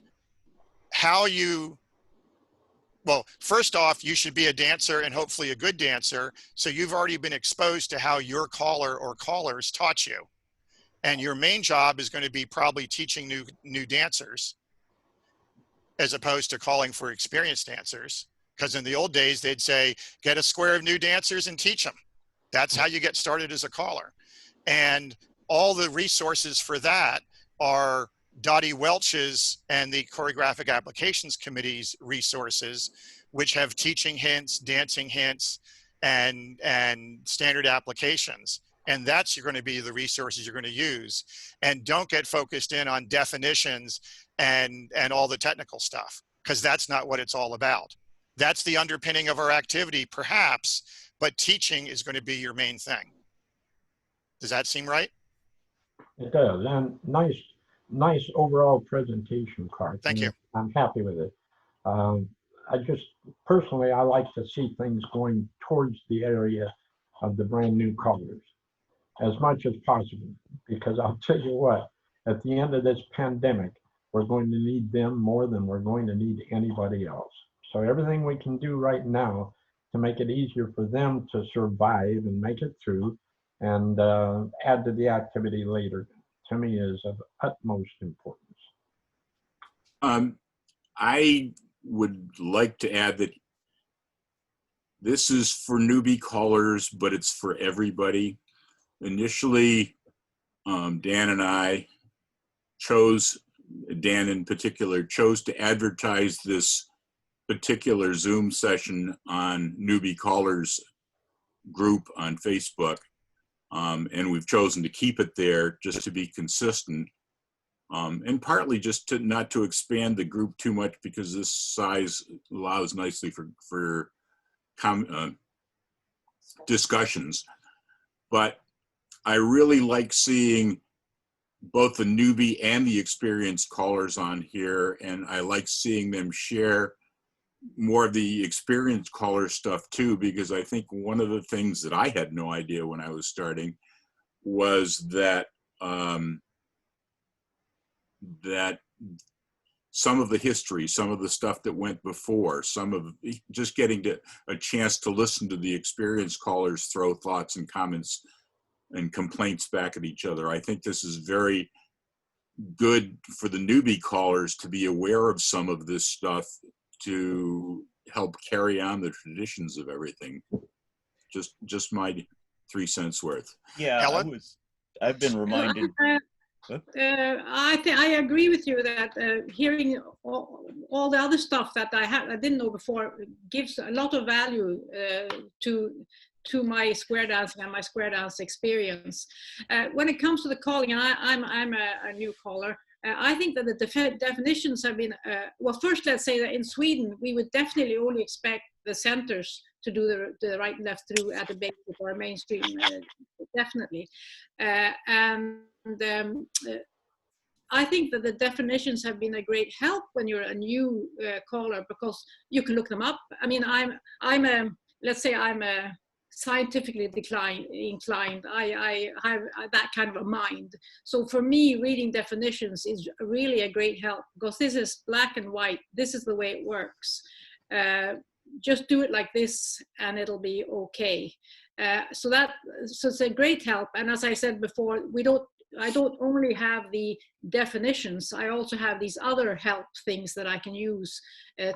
well, first off, you should be a dancer and hopefully a good dancer. So you've already been exposed to how your caller or callers taught you. And your main job is going to be probably teaching new dancers as opposed to calling for experienced dancers. Because in the old days, they'd say, get a square of new dancers and teach them. That's how you get started as a caller. And all the resources for that are Dottie Welch's and the Choreographic Applications Committee's resources, which have teaching hints, dancing hints, and standard applications. And that's going to be the resources you're going to use. And don't get focused in on definitions and all the technical stuff, because that's not what it's all about. that's the underpinning of our activity, perhaps, but teaching is going to be your main thing. Does that seem right? It does, and nice overall presentation, Clark. Thank you. I'm happy with it. I just personally, I like to see things going towards the area of the brand new colors as much as possible, because I'll tell you what, at the end of this pandemic, we're going to need them more than we're going to need anybody else. So everything we can do right now to make it easier for them to survive and make it through and add to the activity later, to me, is of utmost importance. I would like to add that this is for newbie callers, but it's for everybody. Initially, Dan and I chose, Dan in particular, chose to advertise this particular Zoom session on newbie callers group on Facebook. And we've chosen to keep it there just to be consistent. And partly just to not to expand the group too much, because this size allows nicely for discussions. But I really like seeing both the newbie and the experienced callers on here, and I like seeing them share more of the experienced caller stuff too, because I think one of the things that I had no idea when I was starting was that that some of the history, some of the stuff that went before, some of just getting a chance to listen to the experienced callers throw thoughts and comments and complaints back at each other. I think this is very good for the newbie callers to be aware of some of this stuff to help carry on the traditions of everything. Just my 3 cents worth. Yeah, Ellen? I've been reminded. I agree with you that hearing all the other stuff that I didn't know before gives a lot of value to my square dancing and my square dance experience. When it comes to the calling, and I'm a new caller, I think that the definitions have been, well, first let's say that in Sweden, we would definitely only expect the centers to do the right and left through at the basic or a mainstream, definitely. I think that the definitions have been a great help when you're a new caller, because you can look them up. I mean, let's say I'm a scientifically inclined. I have that kind of a mind. So for me, reading definitions is really a great help, because this is black and white. This is the way it works. Just do it like this and it'll be okay. So it's a great help. And as I said before, I don't only have the definitions, I also have these other help things that I can use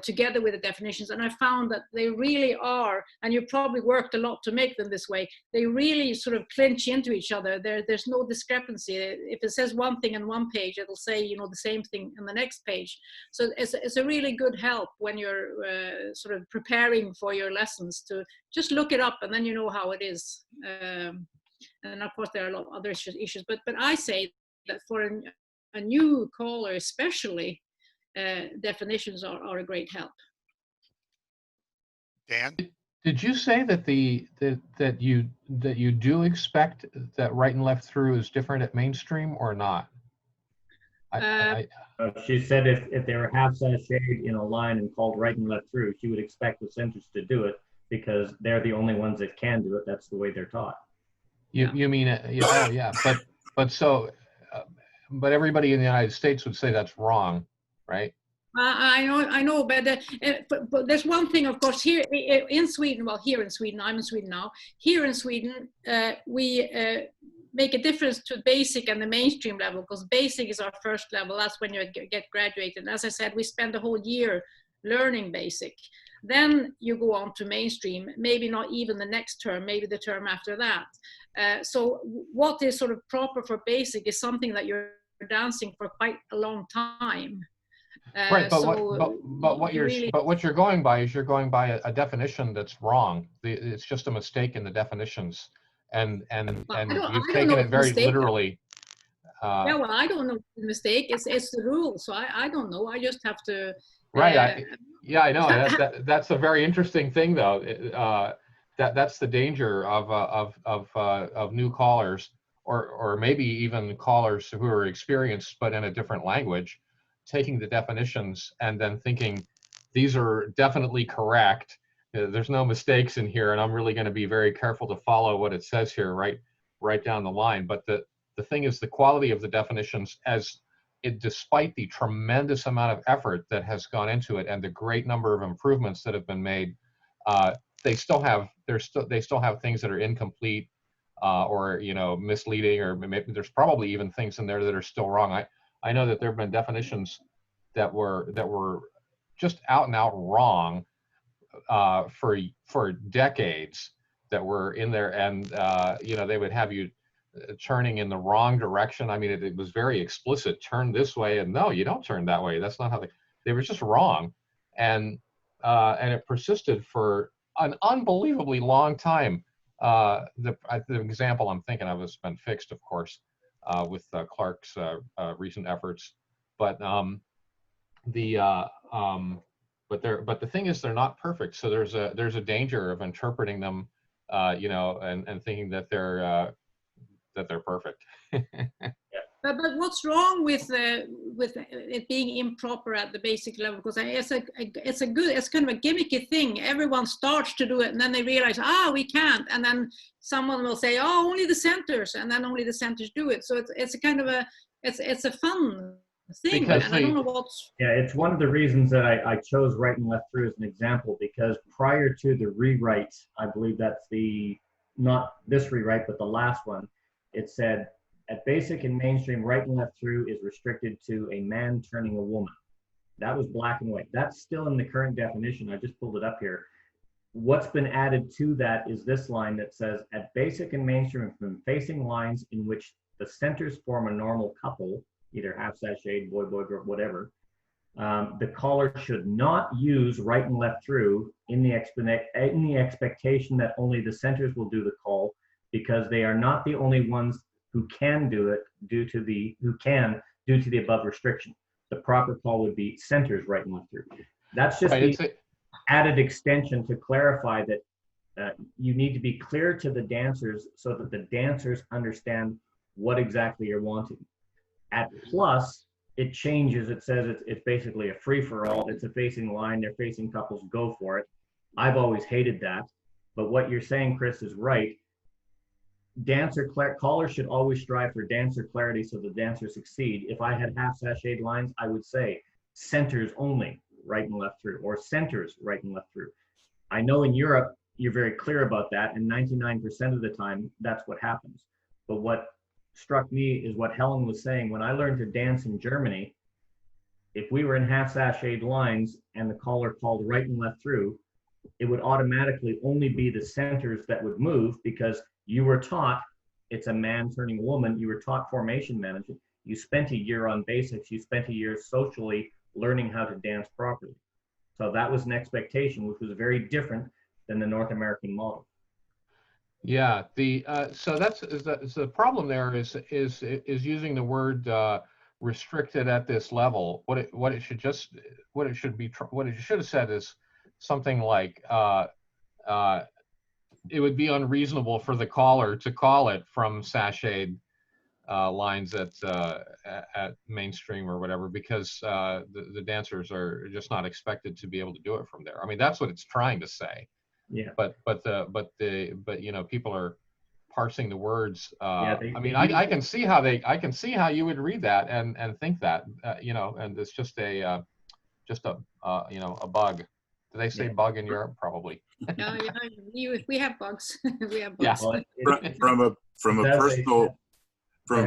together with the definitions. And I found that they really are, and you probably worked a lot to make them this way, they really sort of clinch into each other. There's no discrepancy. If it says one thing on one page, it'll say, you know, the same thing on the next page. So it's a really good help when you're sort of preparing for your lessons to just look it up, and then you know how it is. And of course, there are a lot of other issues, but I say that for a new caller, especially, definitions are a great help. Dan? Did you say that you do expect that right and left through is different at mainstream or not? She said if they were half sashayed in a line and called right and left through, she would expect the centers to do it because they're the only ones that can do it. That's the way they're taught. You mean, oh yeah, but everybody in the United States would say that's wrong, right? I know, but there's one thing, of course, here in Sweden. Well, here in Sweden, I'm in Sweden now. Here in Sweden, we make a difference to basic and the mainstream level, because basic is our first level. That's when you get graduated. And as I said, we spend the whole year learning basic. Then you go on to mainstream, maybe not even the next term, maybe the term after that. So what is sort of proper for basic is something that you're dancing for quite a long time. Right, but what you're going by is you're going by a definition that's wrong. It's just a mistake in the definitions, and you've taken it very literally. Yeah, well, I don't know the mistake. It's the rule, so I don't know. I just have to. Right. Yeah, I know. That's a very interesting thing, though. That's the danger of new callers, or maybe even callers who are experienced but in a different language, taking the definitions and then thinking these are definitely correct. There's no mistakes in here, and I'm really going to be very careful to follow what it says here, right down the line. But the thing is, the quality of the definitions, despite the tremendous amount of effort that has gone into it and the great number of improvements that have been made, they still have things that are incomplete, or misleading, or maybe there's probably even things in there that are still wrong. I know that there have been definitions that were just out and out wrong for decades, that were in there, and they would have you turning in the wrong direction. I mean, it was very explicit. Turn this way, and no, you don't turn that way. That's not how they were just wrong, and it persisted for an unbelievably long time. The example I'm thinking of has been fixed, of course, with Clark's recent efforts, but but the thing is, they're not perfect. So there's a danger of interpreting them, and thinking that they're perfect. But what's wrong with it being improper at the basic level? Because it's kind of a gimmicky thing. Everyone starts to do it, and then they realize, we can't, and then someone will say, only the centers, and then only the centers do it. So it's a kind of it's a fun thing, and I don't know what's. Yeah, it's one of the reasons that I chose right and left through as an example, because prior to the rewrite, I believe that's not this rewrite, but the last one, it said, at basic and mainstream, right and left through is restricted to a man turning a woman. That was black and white. That's still in the current definition. I just pulled it up here. What's been added to that is this line that says, at basic and mainstream, from facing lines in which the centers form a normal couple, either half sashayed, boy, girl, whatever, the caller should not use right and left through in the expectation that only the centers will do the call, because they are not the only ones who can do it due to the above restriction. The proper call would be centers right and left through. That's just the added extension to clarify that you need to be clear to the dancers so that the dancers understand what exactly you're wanting. At plus, it changes. It says it's basically a free-for-all. It's a facing line. They're facing couples. Go for it. I've always hated that. But what you're saying, Chris, is right. Callers should always strive for dancer clarity so the dancers succeed. If I had half sashayed lines, I would say centers only, right and left through, or centers right and left through. I know in Europe, you're very clear about that, and 99% of the time, that's what happens. But what struck me is what Helen was saying. When I learned to dance in Germany, if we were in half sashayed lines and the caller called right and left through, it would automatically only be the centers that would move, because you were taught it's a man turning a woman. You were taught formation management. You spent a year on basics. You spent a year socially learning how to dance properly. So that was an expectation, which was very different than the North American model. Yeah, so that's the problem there is using the word restricted at this level. What it should have said is something like it would be unreasonable for the caller to call it from sashayed lines at mainstream or whatever, because the dancers are just not expected to be able to do it from there. I mean, that's what it's trying to say. Yeah. But people are parsing the words. Yeah, I mean, I can see how you would read that and think that, and it's just a bug. Do they say bug in Europe? Probably. Yeah, we have bugs. We have Yeah. bugs. Well, from a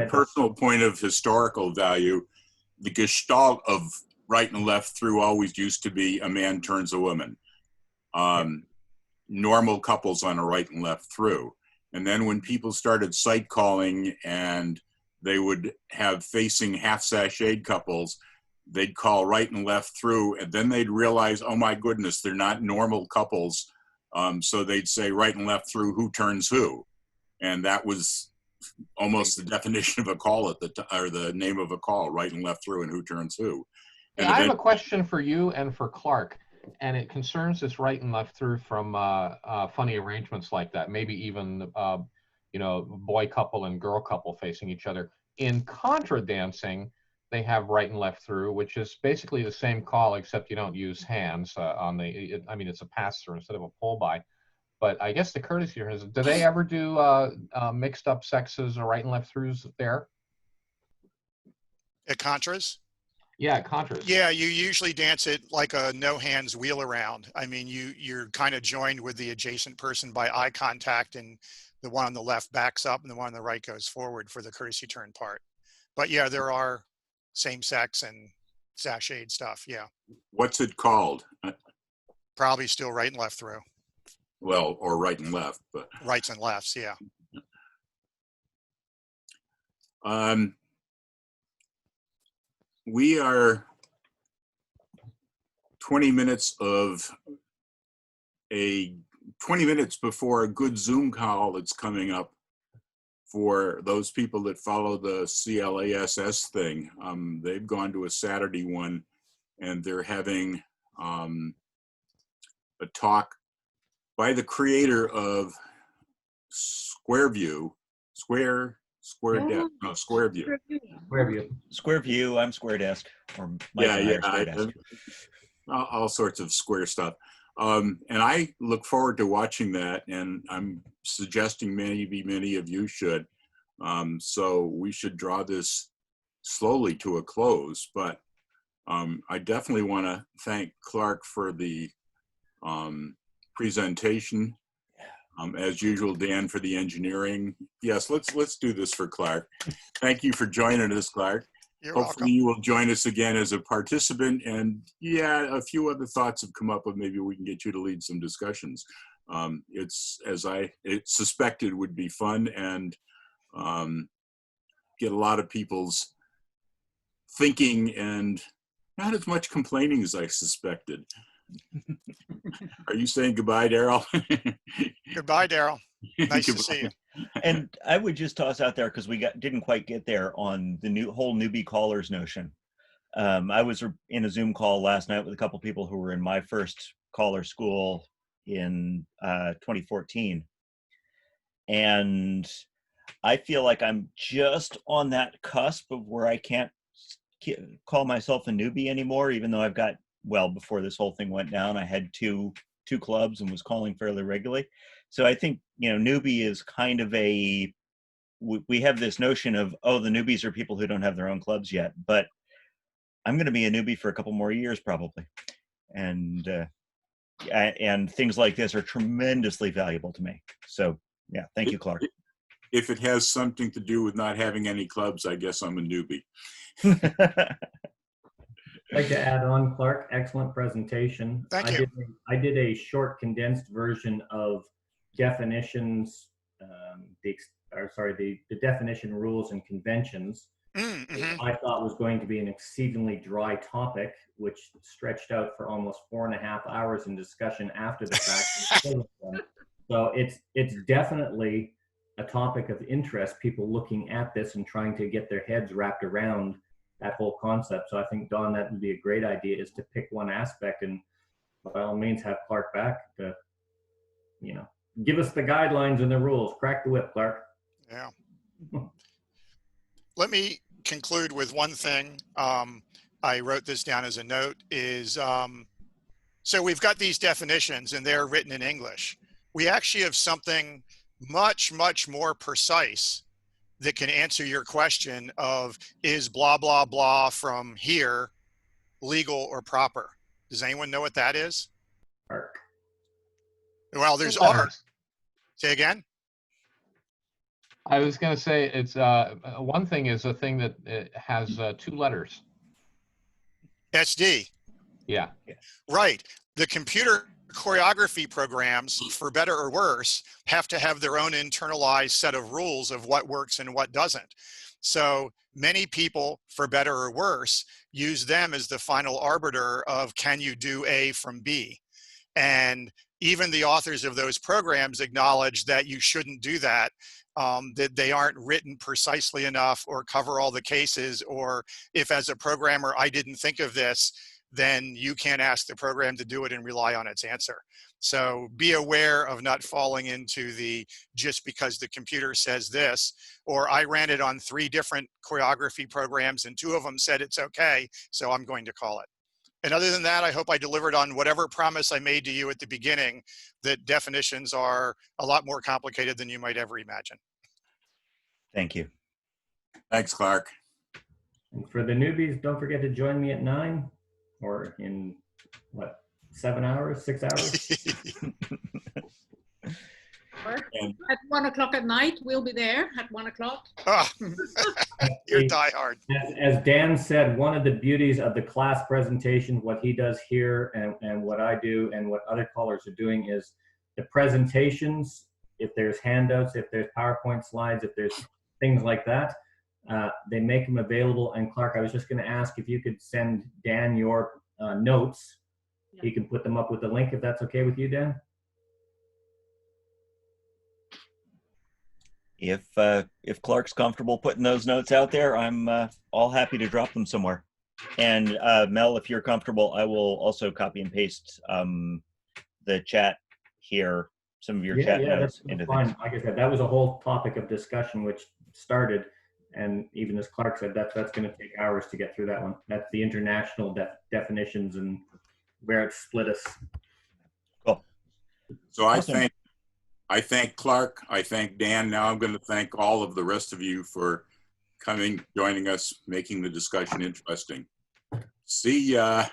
personal point of historical value, the gestalt of right and left through always used to be a man turns a woman. Normal couples on a right and left through. And then when people started sight calling and they would have facing half sashayed couples, they'd call right and left through, and then they'd realize, oh my goodness, they're not normal couples. So they'd say right and left through, who turns who? And that was almost the definition of a call or the name of a call, right and left through and who turns who. And I have a question for you and for Clark. and it concerns this right and left through from funny arrangements like that. Maybe even boy couple and girl couple facing each other. In contra dancing, they have right and left through, which is basically the same call, except you don't use hands on the. I mean, it's a pass through instead of a pull by. But I guess the courtesy here is: do they ever do mixed up sexes or right and left throughs there? At Contras? Yeah, contras. Yeah, you usually dance it like a no hands wheel around. I mean, you're kind of joined with the adjacent person by eye contact, and the one on the left backs up and the one on the right goes forward for the courtesy turn part. But yeah, there are same sex and sashayed stuff. Yeah, What's it called? probably still right and left through. Well, or right and left, but Rights and lefts, yeah. We are 20 minutes before a good Zoom call that's coming up for those people that follow the CLASS thing. They've gone to a Saturday one, and they're having a talk by the creator of Squareview. Squareview. Square View, I'm Square Desk. Or Mike and I are Square Desk. All sorts of square stuff. And I look forward to watching that, and I'm suggesting many of you should. So we should draw this slowly to a close, but I definitely want to thank Clark for the presentation. As usual, Dan for the engineering. Yes, let's do this for Clark. Thank you for joining us, Clark. You're Hopefully welcome. you will join us again as a participant. And yeah, a few other thoughts have come up of maybe we can get you to lead some discussions. It's, as I suspected, would be fun and get a lot of people's thinking and not as much complaining as I suspected. Are you saying goodbye, Daryl? Goodbye, Daryl. Nice to see you. And I would just toss out there, because we didn't quite get there on the whole newbie callers notion. I was in a Zoom call last night with a couple people who were in my first caller school in 2014. And I feel like I'm just on that cusp of where I can't call myself a newbie anymore, even though I've got, well, before this whole thing went down, I had two clubs and was calling fairly regularly. So I think, newbie is kind of we have this notion of, oh, the newbies are people who don't have their own clubs yet, but I'm going to be a newbie for a couple more years probably. And things like this are tremendously valuable to me. So yeah, thank you, Clark. If it has something to do with not having any clubs, I guess I'm a newbie. I'd like to add on, Clark, excellent presentation. Thank you. I did a short condensed version of definitions, the definition rules and conventions. Mm-hmm. I thought was going to be an exceedingly dry topic, which stretched out for almost 4.5 hours in discussion after the fact. So it's definitely a topic of interest, people looking at this and trying to get their heads wrapped around that whole concept. So I think, Don, that would be a great idea, is to pick one aspect and by all means have Clark back to, give us the guidelines and the rules. Crack the whip, Clark. Yeah. Let me conclude with one thing. I wrote this down as a note is, so we've got these definitions and they're written in English. We actually have something much more precise that can answer your question of, is blah, blah, blah from here legal or proper? Does anyone know what that is? Clark. Well, there's art. Say again? I was going to say it's one thing is a thing that has 2 letters. SD. Yeah. Right. The computer choreography programs, for better or worse, have to have their own internalized set of rules of what works and what doesn't. So many people, for better or worse, use them as the final arbiter of, can you do A from B? And even the authors of those programs acknowledge that you shouldn't do that, that they aren't written precisely enough or cover all the cases, or if as a programmer I didn't think of this, then you can't ask the program to do it and rely on its answer. So be aware of not falling into the just because the computer says this, or I ran it on 3 different choreography programs and 2 of them said it's okay, so I'm going to call it. And other than that, I hope I delivered on whatever promise I made to you at the beginning, that definitions are a lot more complicated than you might ever imagine. Thank you. Thanks, Clark. And for the newbies, don't forget to join me at 9 or in what, 7 hours, 6 hours? And At 1 o'clock at night, we'll be there at 1 o'clock. Oh, you're diehard. As Dan said, one of the beauties of the class presentation, what he does here and what I do and what other callers are doing is the presentations, if there's handouts, if there's PowerPoint slides, if there's things like that, they make them available. And Clark, I was just going to ask if you could send Dan your notes. Yeah. He can put them up with the link if that's okay with you, Dan. If Clark's comfortable putting those notes out there, I'm all happy to drop them somewhere. And Mel, if you're comfortable, I will also copy and paste the chat here, some of your chat notes that's into fine. things. Like I said, that was a whole topic of discussion which started, and even as Clark said, that's going to take hours to get through that one. That's the international definitions and where it split us. Cool. so Awesome. I thank Clark. I thank Dan. Now I'm going to thank all of the rest of you for coming, joining us, making the discussion interesting. See ya.